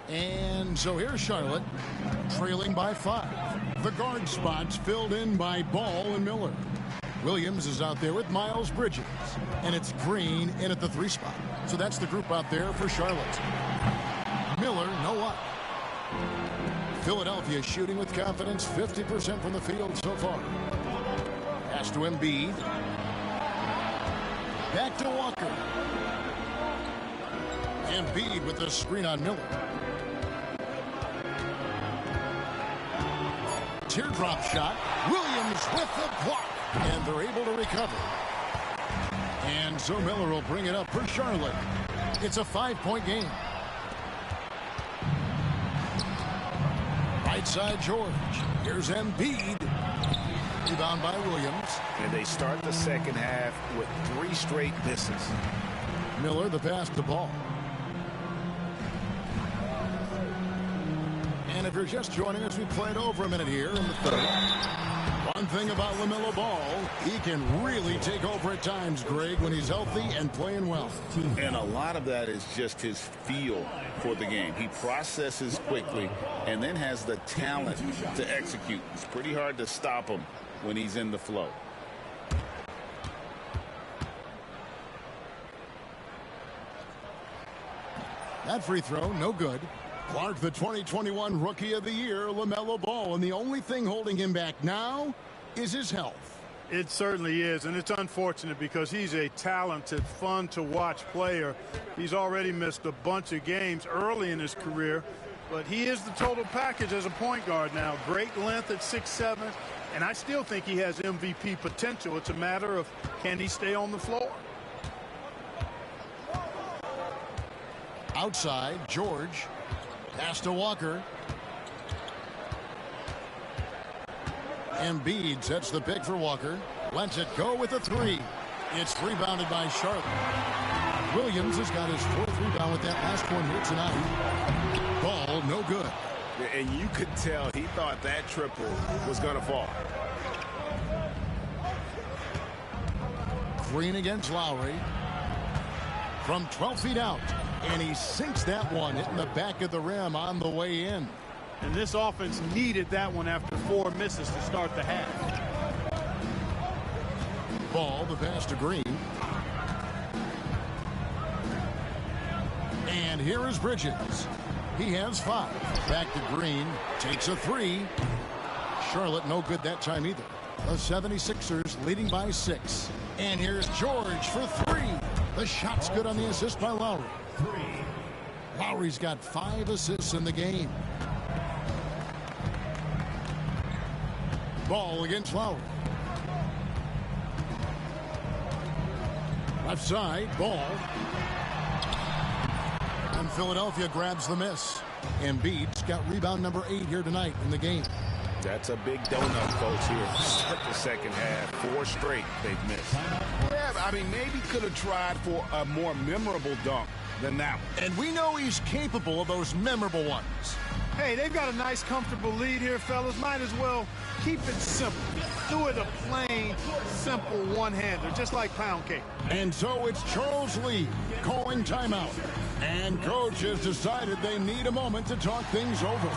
And so here's Charlotte, trailing by 5. The guard spots filled in by Ball and Miller. Williams is out there with Miles Bridges. And it's Green in at the 3 spot. So that's the group out there for Charlotte. Miller, no up. Philadelphia shooting with confidence, 50% from the field so far. Pass to Embiid. Back to Walker. Embiid with the screen on Miller. Teardrop shot. Williams with the block. And they're able to recover. And so Miller will bring it up for Charlotte. It's a 5-point game. Right side George. Here's Embiid. Rebound by Williams. And they start the second half with 3 straight misses. Miller the pass to Ball. And if you're just joining us, we played over a minute here in the third. One thing about LaMelo Ball, he can really take over at times, Greg, when he's healthy and playing well. And a lot of that is just his feel for the game. He processes quickly and then has the talent to execute. It's pretty hard to stop him when he's in the flow. That free throw, no good. Clark, the 2021 Rookie of the Year, LaMelo Ball, and the only thing holding him back now is his health. It certainly is, and it's unfortunate because he's a talented, fun-to-watch player. He's already missed a bunch of games early in his career, but he is the total package as a point guard now. Great length at 6'7", and I still think he has MVP potential. It's a matter of can he stay on the floor. Outside, George. Pass to Walker. Embiid sets the pick for Walker. Lets it go with a 3. It's rebounded by Charlotte. Williams has got his 4th rebound with that last one here tonight. Ball, no good. And you could tell he thought that triple was going to fall. Green against Lowry. From 12 feet out. And he sinks that one, hitting the back of the rim on the way in. And this offense needed that one after 4 misses to start the half. Ball, the pass to Green. And here is Bridges. He has 5. Back to Green. Takes a 3. Charlotte no good that time either. The 76ers leading by 6. And here's George for 3. The shot's good on the assist by Lowry. Lowry's got 5 assists in the game. Ball against Lowry. Left side, Ball. And Philadelphia grabs the miss. Embiid's got rebound number 8 here tonight in the game. That's a big donut, folks, here. Start the second half. 4 straight they've missed. Yeah, I mean, maybe could have tried for a more memorable dunk than that one. And we know he's capable of those memorable ones. Hey, they've got a nice, comfortable lead here, fellas. Might as well keep it simple. Do it a plain, simple one-hander, just like pound cake. And so it's Charles Lee calling timeout. And coach has decided they need a moment to talk things over.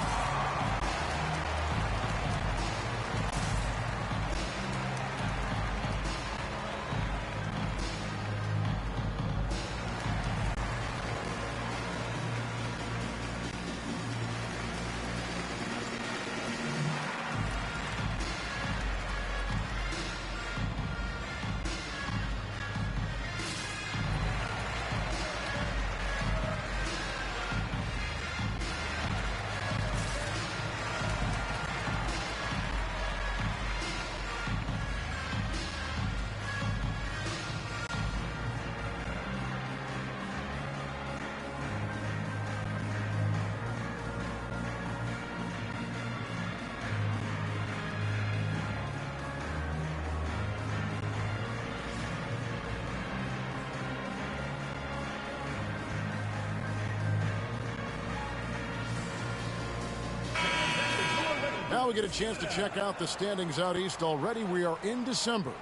Now we get a chance to check out the standings out east already. We are in December.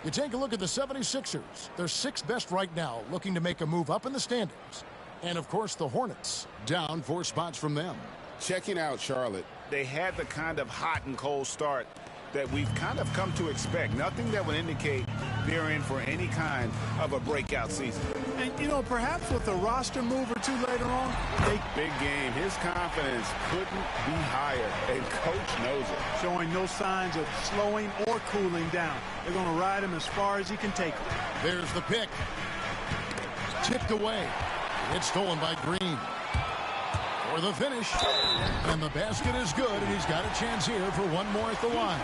You take a look at the 76ers. They're sixth best right now, looking to make a move up in the standings. And, of course, the Hornets, down 4 spots from them. Checking out Charlotte, they had the kind of hot and cold start that we've kind of come to expect. Nothing that would indicate they're in for any kind of a breakout season. And, you know, perhaps with a roster move or two later on, big game. His confidence couldn't be higher, and coach knows it. Showing no signs of slowing or cooling down. They're going to ride him as far as he can take him. There's the pick. Tipped away. It's stolen by Green. For the finish. And the basket is good, and he's got a chance here for one more at the line.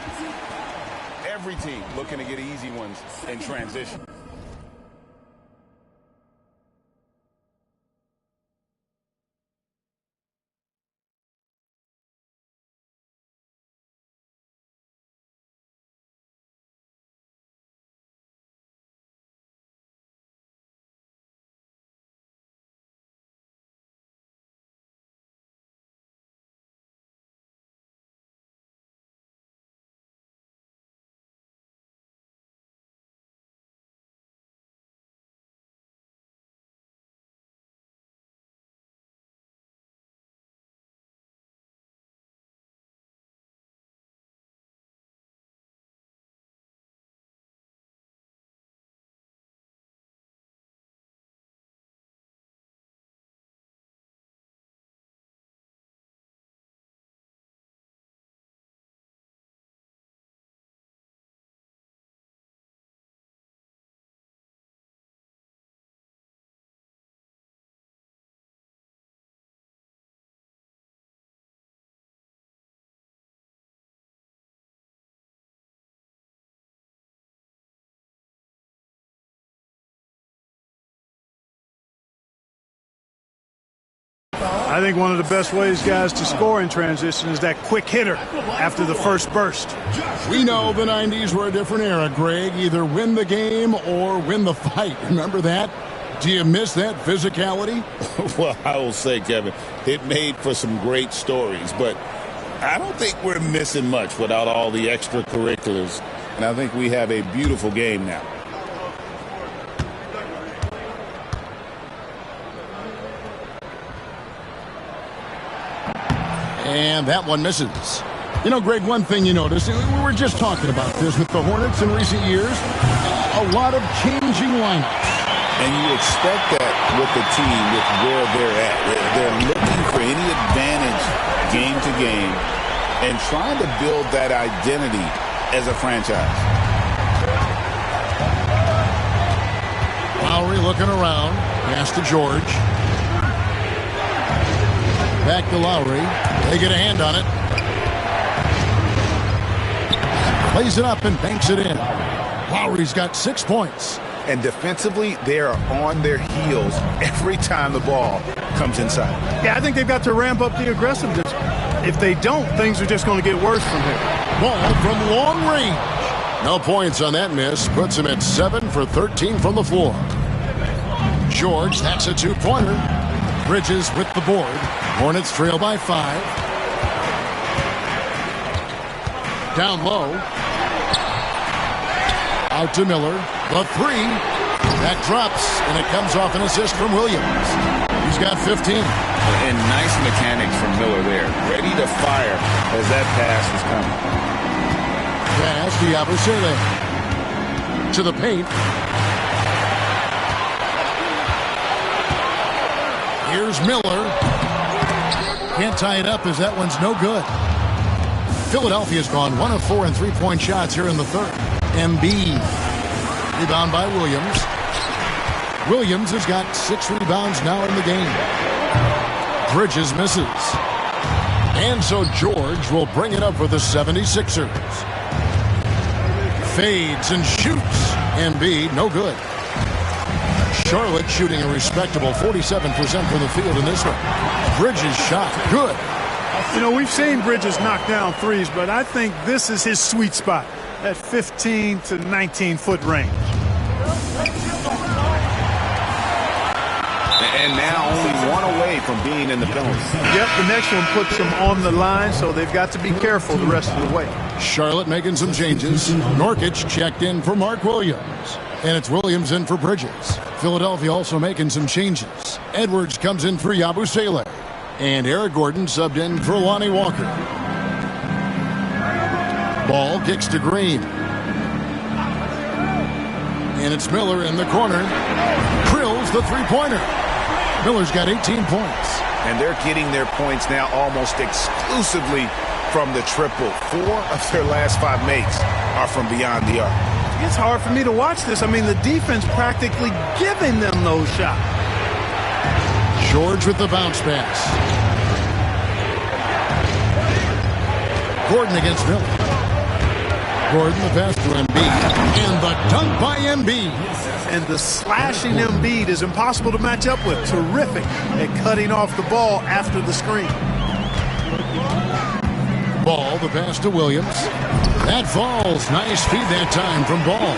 Every team looking to get easy ones in transition. I think one of the best ways, guys, to score in transition is that quick hitter after the first burst. We know the 90s were a different era, Greg. Either win the game or win the fight. Remember that? Do you miss that physicality? Well, I will say, Kevin, it made for some great stories, but I don't think we're missing much without all the extracurriculars. And I think we have a beautiful game now. And that one misses. You know, Greg, one thing you notice, we were just talking about this with the Hornets in recent years, a lot of changing lineups. And you expect that with the team, with where they're at. They're looking for any advantage game to game and trying to build that identity as a franchise. Lowry looking around. Pass to George. Back to Lowry. They get a hand on it. Plays it up and banks it in. Lowry's got 6 points. And defensively, they are on their heels every time the ball comes inside. Yeah, I think they've got to ramp up the aggressiveness. If they don't, things are just going to get worse from here. Ball from long range. No points on that miss. Puts him at 7 for 13 from the floor. George, that's a 2-pointer. Bridges with the board. Hornets trail by 5. Down low. Out to Miller. The 3. That drops, and it comes off an assist from Williams. He's got 15. And nice mechanics from Miller there. Ready to fire as that pass is coming. Pass to Yabusele. To the paint. Here's Miller. Can't tie it up as that one's no good. Philadelphia's gone 1 of 4 in three-point shots here in the third. Embiid. Rebound by Williams. Williams has got 6 rebounds now in the game. Bridges misses. And so George will bring it up for the 76ers. Fades and shoots. Embiid, no good. Charlotte shooting a respectable 47% from the field in this one. Bridges shot, good. You know, we've seen Bridges knock down threes, but I think this is his sweet spot, at 15 to 19-foot range. And now only 1 away from being in the penalty. Yep, the next one puts them on the line, so they've got to be careful the rest of the way. Charlotte making some changes. Nurkic checked in for Mark Williams. And it's Williams in for Bridges. Philadelphia also making some changes. Edwards comes in for Yabusele. And Eric Gordon subbed in for Lonnie Walker. Ball kicks to Green. And it's Miller in the corner. Drills the three-pointer. Miller's got 18 points. And they're getting their points now almost exclusively from the triple. 4 of their last 5 makes are from beyond the arc. It's hard for me to watch this. I mean, the defense practically giving them those shots. George with the bounce pass. Gordon against Miller. Gordon the pass to Embiid. And the dunk by Embiid. And the slashing Embiid is impossible to match up with. Terrific at cutting off the ball after the screen. Ball, the pass to Williams. That falls. Nice feed that time from Ball.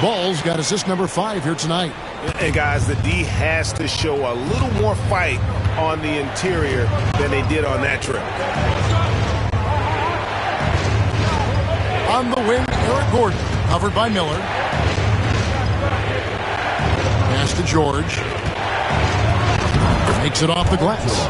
Ball's got assist number 5 here tonight. And guys, the D has to show a little more fight on the interior than they did on that trip. On the wing, Eric Gordon, covered by Miller. Pass to George. Makes it off the glass.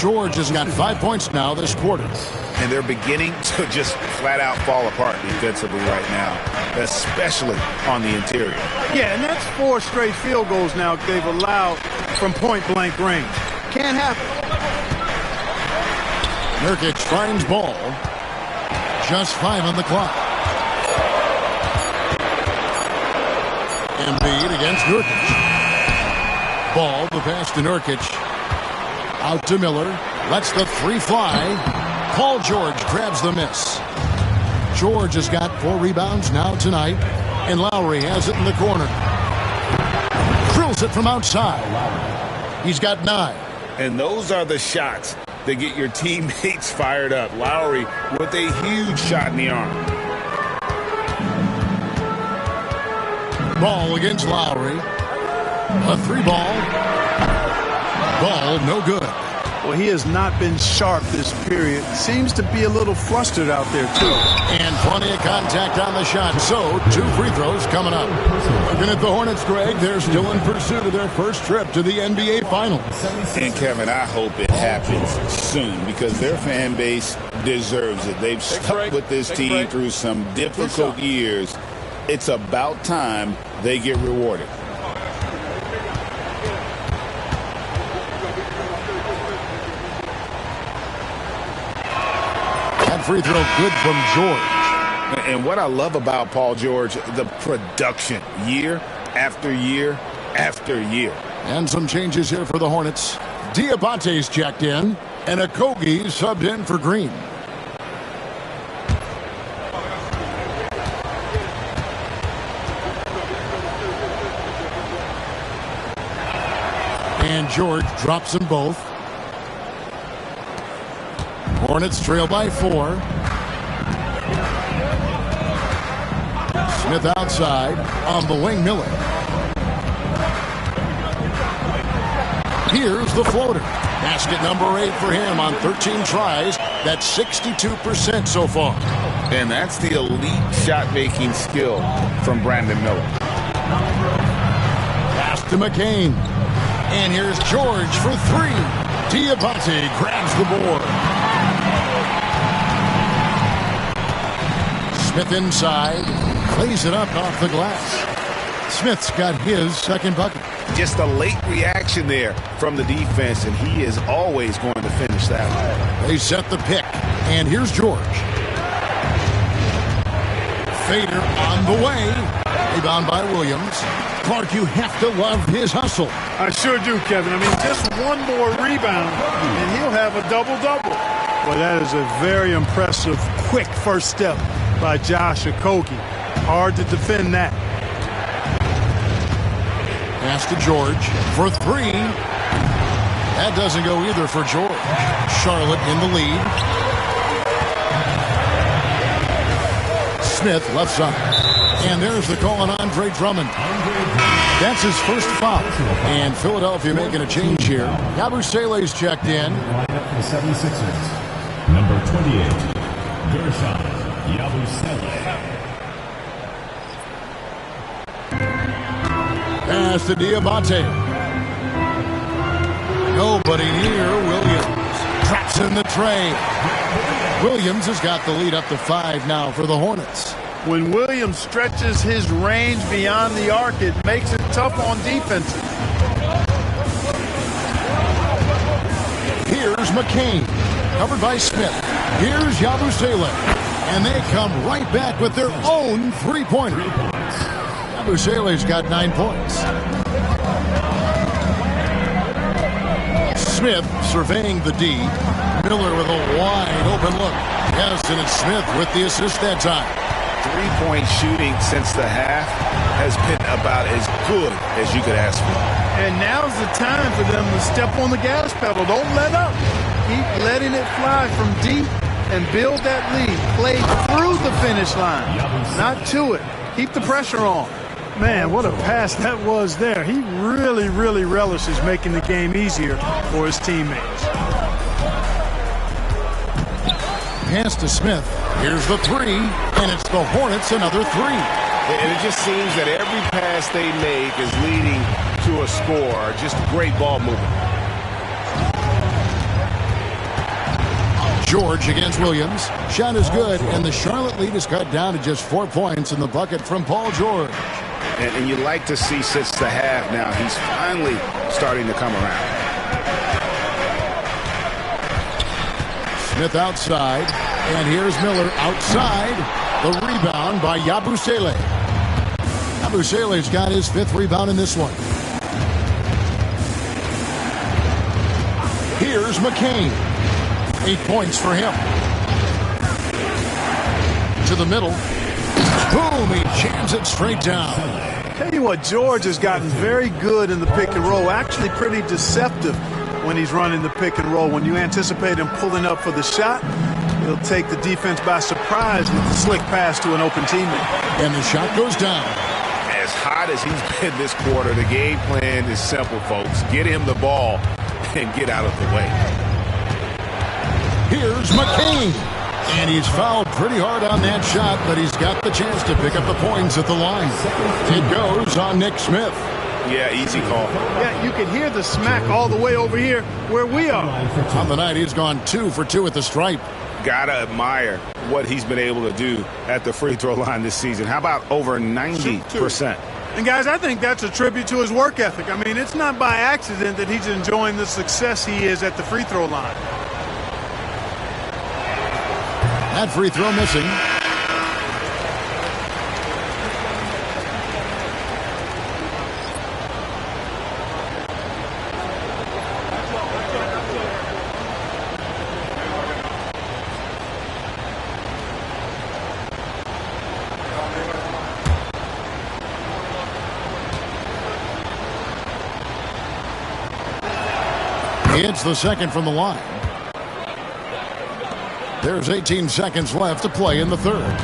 George has got 5 points now this quarter. And they're beginning to just flat out fall apart defensively right now, especially on the interior. Yeah, and that's 4 straight field goals now they've allowed from point-blank range. Can't happen. Nurkic finds Ball. Just 5 on the clock. Embiid against Nurkic. Ball, the pass to Nurkic. Out to Miller. Lets the 3 fly. Paul George grabs the miss. George has got 4 rebounds now tonight. And Lowry has it in the corner. Drills it from outside. He's got 9. And those are the shots that get your teammates fired up. Lowry with a huge shot in the arm. Ball against Lowry. A 3-ball. Ball no good. Well, he has not been sharp this period. Seems to be a little flustered out there, too. And plenty of contact on the shot. So, 2 free throws coming up. Looking at the Hornets, Greg, they're still in pursuit of their first trip to the NBA Finals. And, Kevin, I hope it happens soon because their fan base deserves it. They've stuck with this team through some difficult years. It's about time they get rewarded. Free throw good from George. And what I love about Paul George, the production year after year after year. And some changes here for the Hornets. Diabate's checked in and Okogie subbed in for Green. And George drops them both. Hornets trail by 4. Smith outside. On the wing, Miller. Here's the floater. Basket number 8 for him on 13 tries. That's 62% so far. And that's the elite shot-making skill from Brandon Miller. Pass to McCain. And here's George for 3. Diabate grabs the board. Smith inside. Plays it up off the glass. Smith's got his second bucket. Just a late reaction there from the defense, and he is always going to finish that one. They set the pick, and here's George. Fader on the way. Rebound by Williams. Clark, you have to love his hustle. I sure do, Kevin. I mean, just one more rebound, and he'll have a double-double. Well, that is a very impressive, quick first step by Josh Okogie. Hard to defend that. Pass to George for 3. That doesn't go either for George. Charlotte in the lead. Smith left side. And there's the call on Andre Drummond. That's his first foul. And Philadelphia making a change here. Yabusele's checked in. Lineup for the 76ers. Number 28, Gershon Yabusele. Pass to Diabate. Nobody near Williams. Traps in the tray. Williams has got the lead up to 5 now for the Hornets. When Williams stretches his range beyond the arc, it makes it tough on defense. Here's McCain. Covered by Smith. Here's Yabusele. And they come right back with their own three-pointer. Yabusele's got 9 points. Smith surveying the D. Miller with a wide open look. Yes, and it's Smith with the assist that time. 3-point shooting since the half has been about as good as you could ask for. And now's the time for them to step on the gas pedal. Don't let up. Keep letting it fly from deep and build that lead. Play through the finish line, not to it. Keep the pressure on. Man, what a pass that was there. He really, really relishes making the game easier for his teammates. Pass to Smith. Here's the 3, and it's the Hornets another 3. And it just seems that every pass they make is leading to a score. Just great ball movement. George against Williams. Shot is good, and the Charlotte lead is cut down to just 4 points in the bucket from Paul George. And you like to see since the half now, he's finally starting to come around. Smith outside, and here's Miller outside. The rebound by Yabusele. Yabusele's got his 5th rebound in this one. Here's McCain. 8 points for him. To the middle. Boom, he jams it straight down. Tell you what, George has gotten very good in the pick and roll. Actually pretty deceptive when he's running the pick and roll. When you anticipate him pulling up for the shot, he'll take the defense by surprise with the slick pass to an open teammate. And the shot goes down. As hot as he's been this quarter, the game plan is simple, folks. Get him the ball and get out of the way. Here's McCain. And he's fouled pretty hard on that shot, but he's got the chance to pick up the points at the line. It goes on Nick Smith. Yeah, easy call. Yeah, you can hear the smack all the way over here where we are. On the night, he's gone 2 for 2 at the stripe. Gotta admire what he's been able to do at the free throw line this season. How about over 90%? And guys, I think that's a tribute to his work ethic. I mean, it's not by accident that he's enjoying the success he is at the free throw line. That free throw missing. It's the second from the line. There's 18 seconds left to play in the third.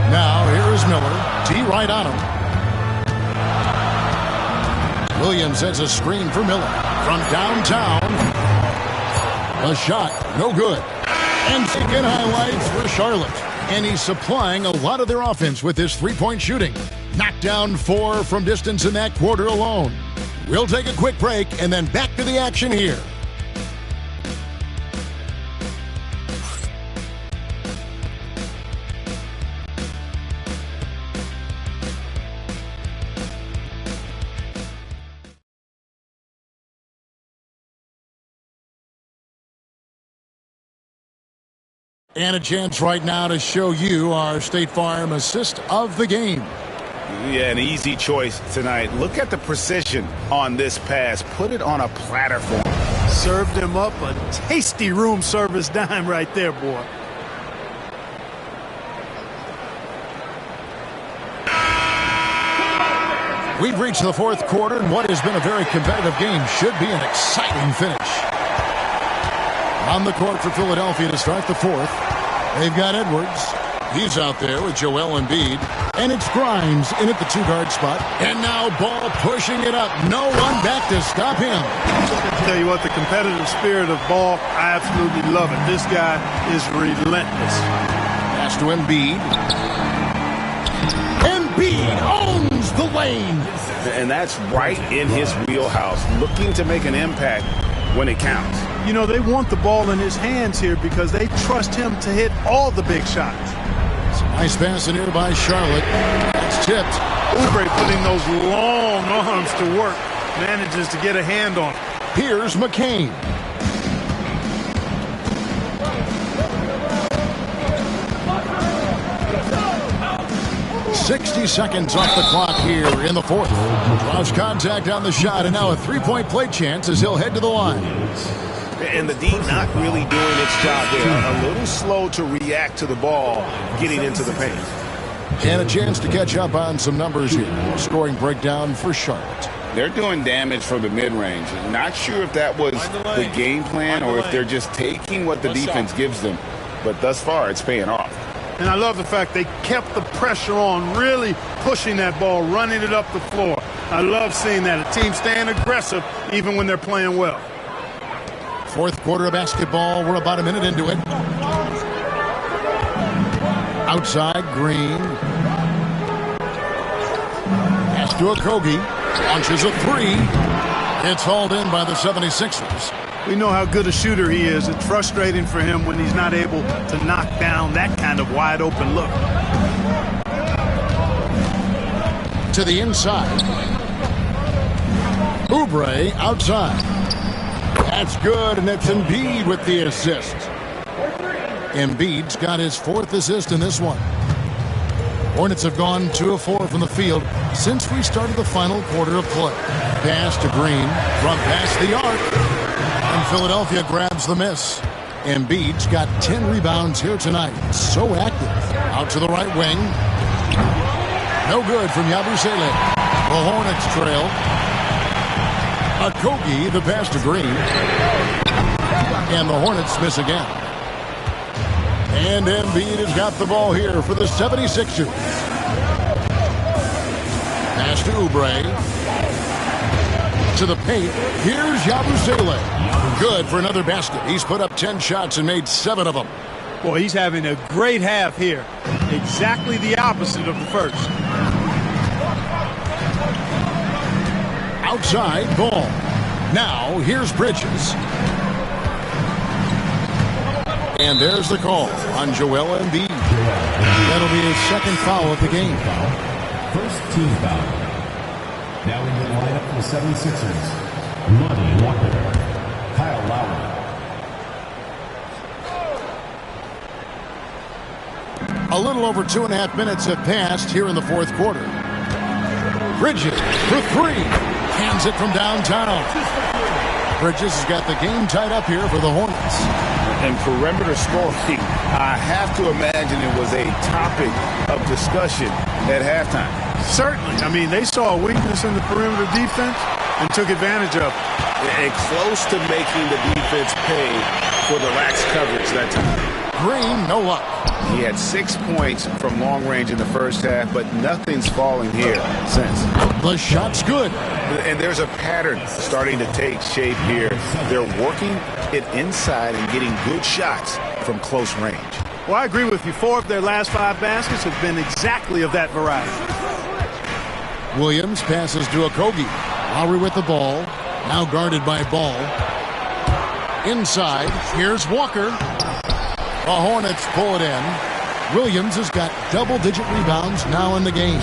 Now here is Miller. T right on him. Williams sets a screen for Miller. From downtown, a shot, no good. And taking highlights for Charlotte. And he's supplying a lot of their offense with his three-point shooting. Knocked down 4 from distance in that quarter alone. We'll take a quick break and then back to the action here. And a chance right now to show you our State Farm assist of the game. Yeah, an easy choice tonight. Look at the precision on this pass. Put it on a platter for him. Served him up a tasty room service dime right there, boy. We've reached the fourth quarter, and what has been a very competitive game should be an exciting finish. On the court for Philadelphia to start the fourth. They've got Edwards. He's out there with Joel Embiid. And it's Grimes in at the two-guard spot. And now Ball pushing it up. No one back to stop him. I'll tell you what, the competitive spirit of Ball, I absolutely love it. This guy is relentless. Pass to Embiid. Embiid owns the lane. And that's right in his wheelhouse. Looking to make an impact when it counts. You know, they want the ball in his hands here because they trust him to hit all the big shots. Nice pass in here by Charlotte. It's tipped. Oubre putting those long arms to work. Manages to get a hand on it. Here's McCain. "60 seconds off the clock here in the fourth. Draws contact on the shot, and now a three-point play chance as he'll head to the line. And the D not really doing its job there. A little slow to react to the ball getting into the paint. And a chance to catch up on some numbers here. Scoring breakdown for Charlotte. They're doing damage from the mid-range. Not sure if that was the game plan or if they're just taking what the defense gives them. But thus far, it's paying off. And I love the fact they kept the pressure on, really pushing that ball, running it up the floor. I love seeing that. A team staying aggressive even when they're playing well. Fourth quarter of basketball. We're about a minute into it. Outside, Green. Pass to Okogie. Launches a three. It's hauled in by the 76ers. We know how good a shooter he is. It's frustrating for him when he's not able to knock down that kind of wide open look. To the inside. Oubre outside. That's good, and it's Embiid with the assist. Embiid's got his fourth assist in this one. Hornets have gone 2 of 4 from the field since we started the final quarter of play. Pass to Green from past the arc. And Philadelphia grabs the miss. Embiid's got 10 rebounds here tonight. So active. Out to the right wing. No good from Yabusele. The Hornets trail. Okogie, the pass to Green. And the Hornets miss again. And Embiid has got the ball here for the 76ers. Pass to Oubre. To the paint. Here's Yabusele. Good for another basket. He's put up 10 shots and made 7 of them. Boy, he's having a great half here. Exactly the opposite of the first. Outside Ball. Now here's Bridges. And there's the call on Joel Embiid. That'll be his second foul of the game. First team foul. Now in the lineup for the 76ers, Lonnie Walker, Kyle Lowry. A little over 2.5 minutes have passed here in the fourth quarter. Bridges for 3. Hands it from downtown. Bridges has got the game tied up here for the Hornets. And perimeter scoring, I have to imagine it was a topic of discussion at halftime. Certainly. I mean, they saw a weakness in the perimeter defense and took advantage of it. And close to making the defense pay for the lax coverage that time. Green, no luck. He had 6 points from long range in the first half, but nothing's falling here since. The shot's good. And there's a pattern starting to take shape here. They're working it inside and getting good shots from close range. Well, I agree with you. 4 of their last 5 baskets have been exactly of that variety. Williams passes to Okogie. Lowry with the ball. Now guarded by Ball. Inside, here's Walker. The Hornets pull it in. Williams has got double-digit rebounds now in the game.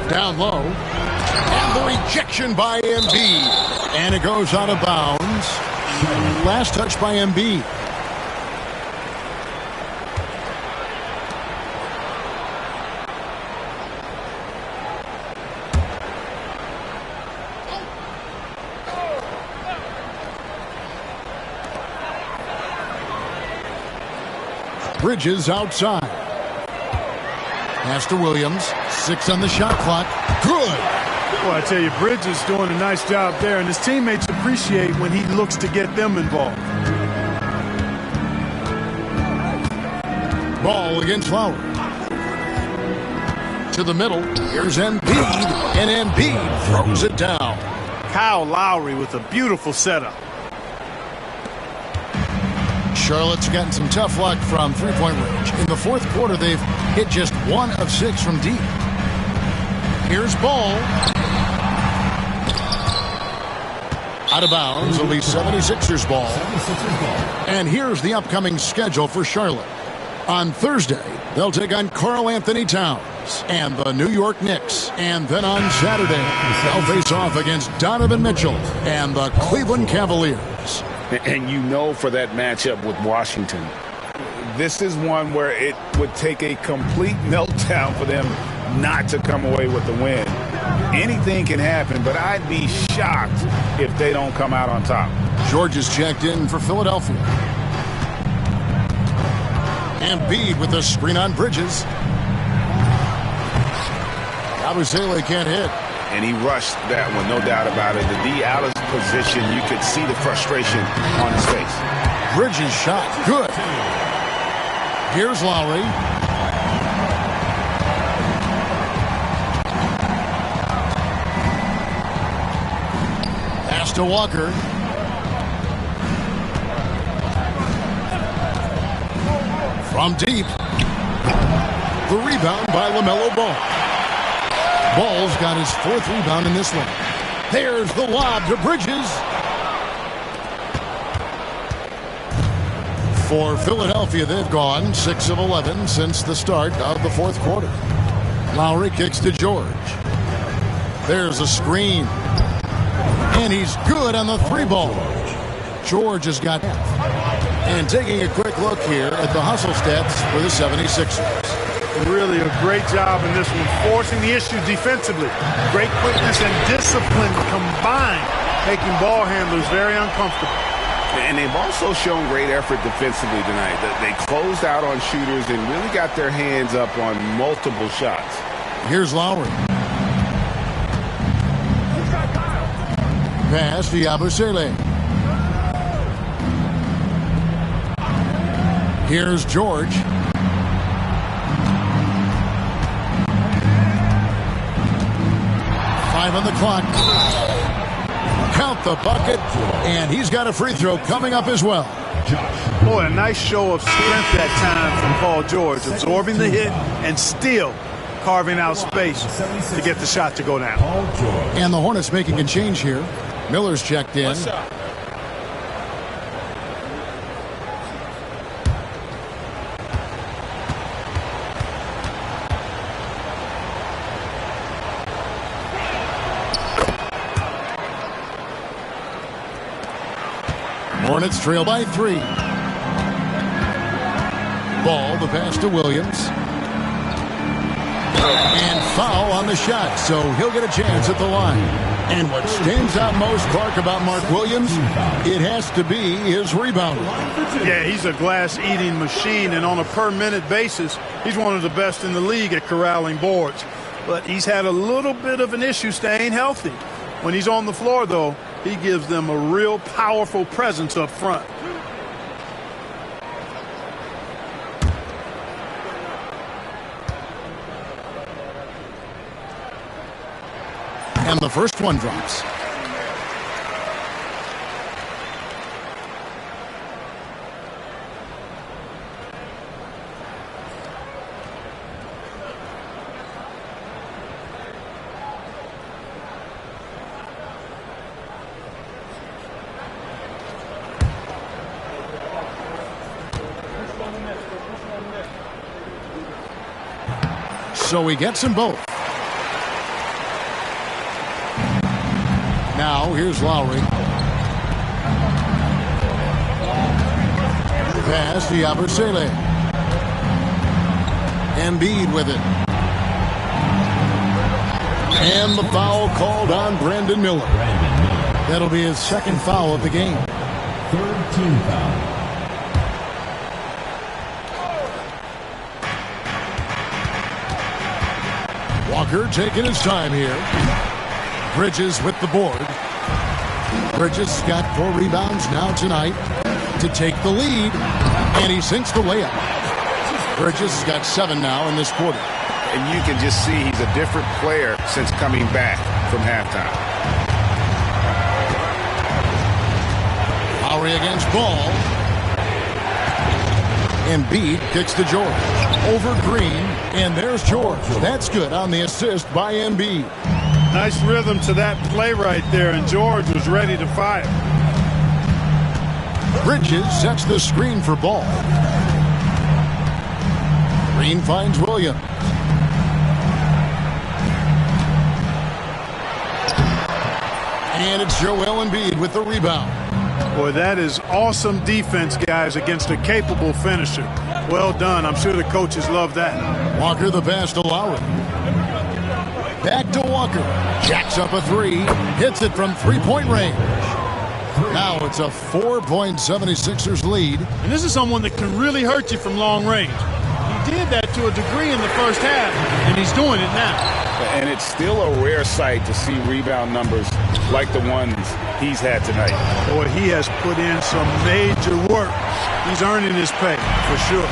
Down low. And the rejection by Embiid. And it goes out of bounds. Last touch by Embiid. Bridges outside. Pass to Williams. 6 on the shot clock. Good. Well, I tell you, Bridges doing a nice job there, and his teammates appreciate when he looks to get them involved. Ball against Lowry. To the middle. Here's Embiid, and Embiid throws it down. Kyle Lowry with a beautiful setup. Charlotte's gotten some tough luck from three-point range. In the fourth quarter, they've hit just 1 of 6 from deep. Here's Ball. Out of bounds. It'll be 76ers ball. And here's the upcoming schedule for Charlotte. On Thursday, they'll take on Karl Anthony Towns and the New York Knicks. And then on Saturday, they'll face off against Donovan Mitchell and the Cleveland Cavaliers. And you know, for that matchup with Washington, this is one where it would take a complete meltdown for them not to come away with the win. Anything can happen, but I'd be shocked if they don't come out on top. George is checked in for Philadelphia. Embiid with the screen on Bridges. Abusele can't hit. And he rushed that one, no doubt about it. The D. Alice position, you could see the frustration on his face. Bridges shot, good. Here's Lowry. Pass to Walker. From deep. The rebound by LaMelo Ball. Ball's got his 4th rebound in this one. There's the lob to Bridges. For Philadelphia, they've gone 6 of 11 since the start of the fourth quarter. Lowry kicks to George. There's a screen. And he's good on the 3-ball. George has got... And taking a quick look here at the hustle stats for the 76ers. Really a great job in this one, forcing the issue defensively. Great quickness and discipline combined, making ball handlers very uncomfortable. And they've also shown great effort defensively tonight. They closed out on shooters and really got their hands up on multiple shots. Here's Lowry. Pass to Yabusele. Here's George. On the clock. Count the bucket, and he's got a free throw coming up as well. Boy, a nice show of strength that time from Paul George, absorbing the hit and still carving out space to get the shot to go down. And the Hornets making a change here. Miller's checked in. Hornets trail by 3. Ball, the pass to Williams. And foul on the shot, so he'll get a chance at the line. And what stands out most, Clark, about Mark Williams, it has to be his rebounding. Yeah, he's a glass-eating machine, and on a per-minute basis, he's one of the best in the league at corralling boards. But he's had a little bit of an issue staying healthy. When he's on the floor, though, he gives them a real powerful presence up front. And the first one drops. So he gets them both. Now here's Lowry. Pass to Yabusele. Embiid with it. And the foul called on Brandon Miller. That'll be his second foul of the game. Third team foul. Walker taking his time here. Bridges with the board. Bridges got 4 rebounds now tonight to take the lead, and he sinks the layup. Bridges has got 7 now in this quarter. And you can just see he's a different player since coming back from halftime. Lowry against Ball. Embiid kicks to George. Over Green, and there's George. That's good on the assist by Embiid. Nice rhythm to that play right there, and George was ready to fire. Bridges sets the screen for Ball. Green finds Williams. And it's Joel Embiid with the rebound. Boy, that is awesome defense, guys, against a capable finisher. Well done. I'm sure the coaches love that. Walker the pass to Lowry. Back to Walker. Jacks up a 3. Hits it from three-point range. Now it's a 4-point 76ers lead. And this is someone that can really hurt you from long range. He did that to a degree in the first half, and he's doing it now. And it's still a rare sight to see rebound numbers like the ones he's had tonight. Boy, he has put in some major work. He's earning his pay, for sure.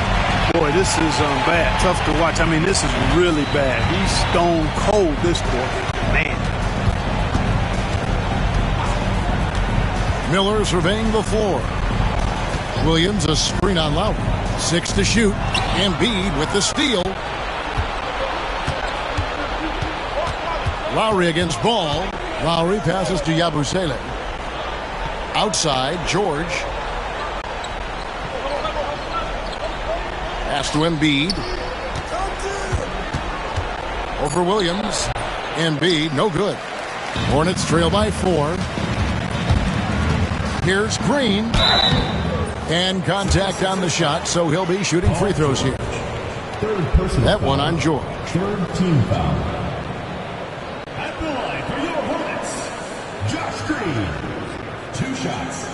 Boy, this is bad. Tough to watch. I mean, this is really bad. He's stone cold this quarter. Man. Miller surveying the floor. Williams a screen on Lowry. 6 to shoot. Embiid with the steal. Lowry against Ball. Lowry passes to Yabusele. Outside, George. Pass to Embiid. Over Williams. Embiid, no good. Hornets trail by 4. Here's Green. And contact on the shot, so he'll be shooting free throws here. That one on George. Third team foul. At the line for your Hornets, Josh Green. 2 shots.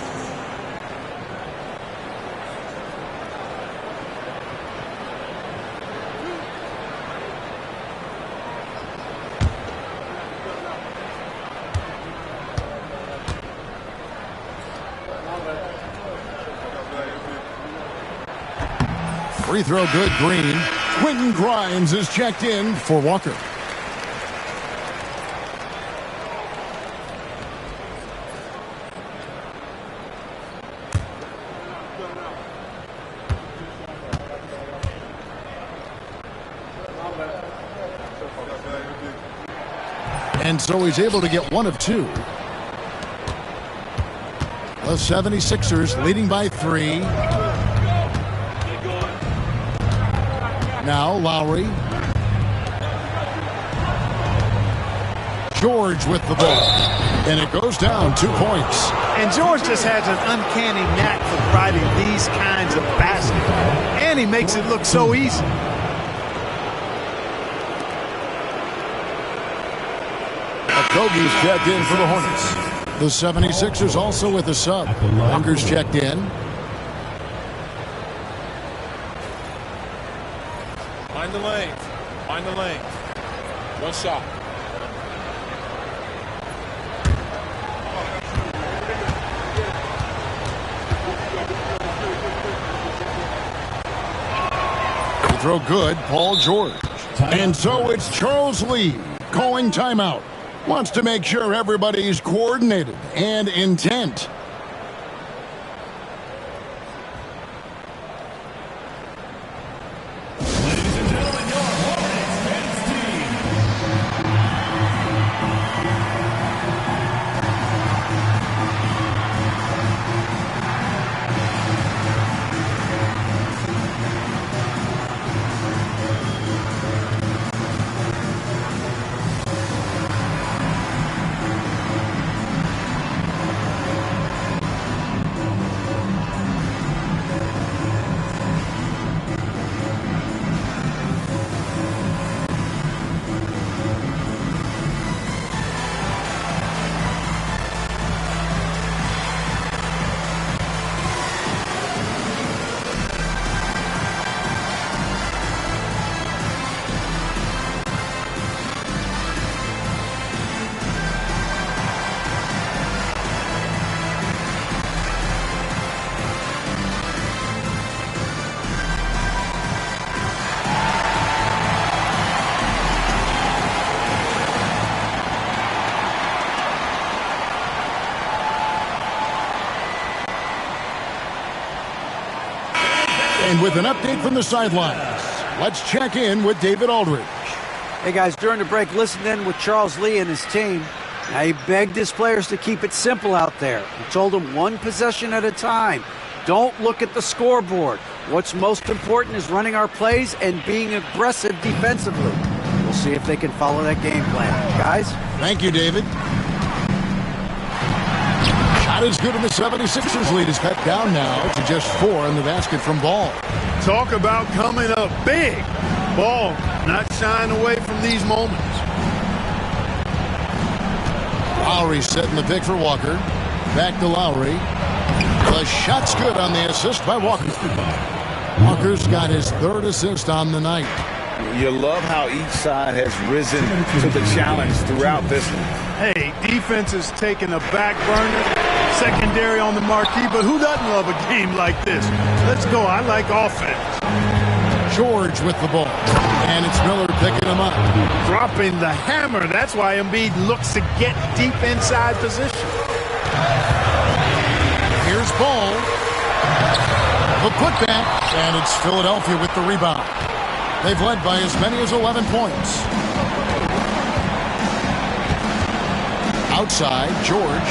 Free throw good, Green. Quentin Grimes is checked in for Walker. And so he's able to get 1 of 2. The 76ers leading by 3. Now Lowry. George with the ball. And it goes down 2 points. And George just has an uncanny knack for writing these kinds of baskets. And he makes it look so easy. Okogie's checked in for the Hornets. The 76ers also with a sub. Hunger's checked in. Find the lane. Find the lane. 1 shot. Throw good, Paul George. And so it's Charles Lee calling timeout. Wants to make sure everybody's coordinated and intent. And with an update from the sidelines, let's check in with David Aldridge. Hey guys, during the break, listen in with Charles Lee and his team. Now, he begged his players to keep it simple out there. He told them one possession at a time. Don't look at the scoreboard. What's most important is running our plays and being aggressive defensively. We'll see if they can follow that game plan. Guys? Thank you, David. Shot is good, and the 76ers lead is cut down now to just 4 in the basket from Ball. Talk about coming up big. Ball not shying away from these moments. Lowry setting the pick for Walker. Back to Lowry. The shot's good on the assist by Walker. Walker's got his 3rd assist on the night. You love how each side has risen to the challenge throughout this one. Hey, defense is taking a back burner. Secondary on the marquee, but who doesn't love a game like this? Let's go. I like offense. George with the ball. And it's Miller picking him up. Dropping the hammer. That's why Embiid looks to get deep inside position. Here's Ball. The putback. And it's Philadelphia with the rebound. They've led by as many as 11 points. Outside, George.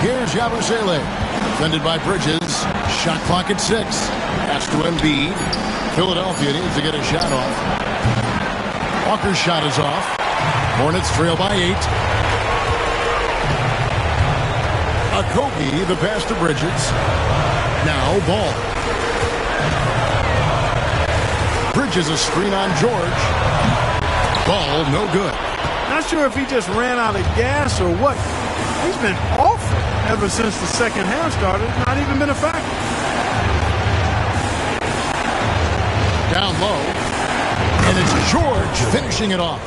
Here's Yabusele. Defended by Bridges. Shot clock at 6. Pass to Embiid. Philadelphia needs to get a shot off. Walker's shot is off. Hornets trail by 8. Okogie, the pass to Bridges. Now Ball. Bridges a screen on George. Ball no good. Not sure if he just ran out of gas or what. He's been awful ever since the second half started. Not even been a factor. Down low. And it's George finishing it off.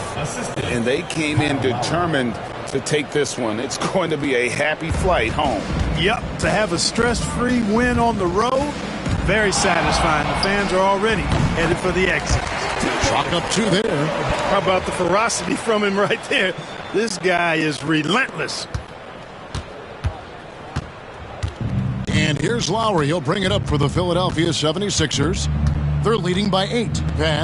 And they came in determined to take this one. It's going to be a happy flight home. Yep, to have a stress-free win on the road, very satisfying. The fans are already headed for the exit. Chalk up 2 there. How about the ferocity from him right there? This guy is relentless. And here's Lowry. He'll bring it up for the Philadelphia 76ers. They're leading by 8. Pass.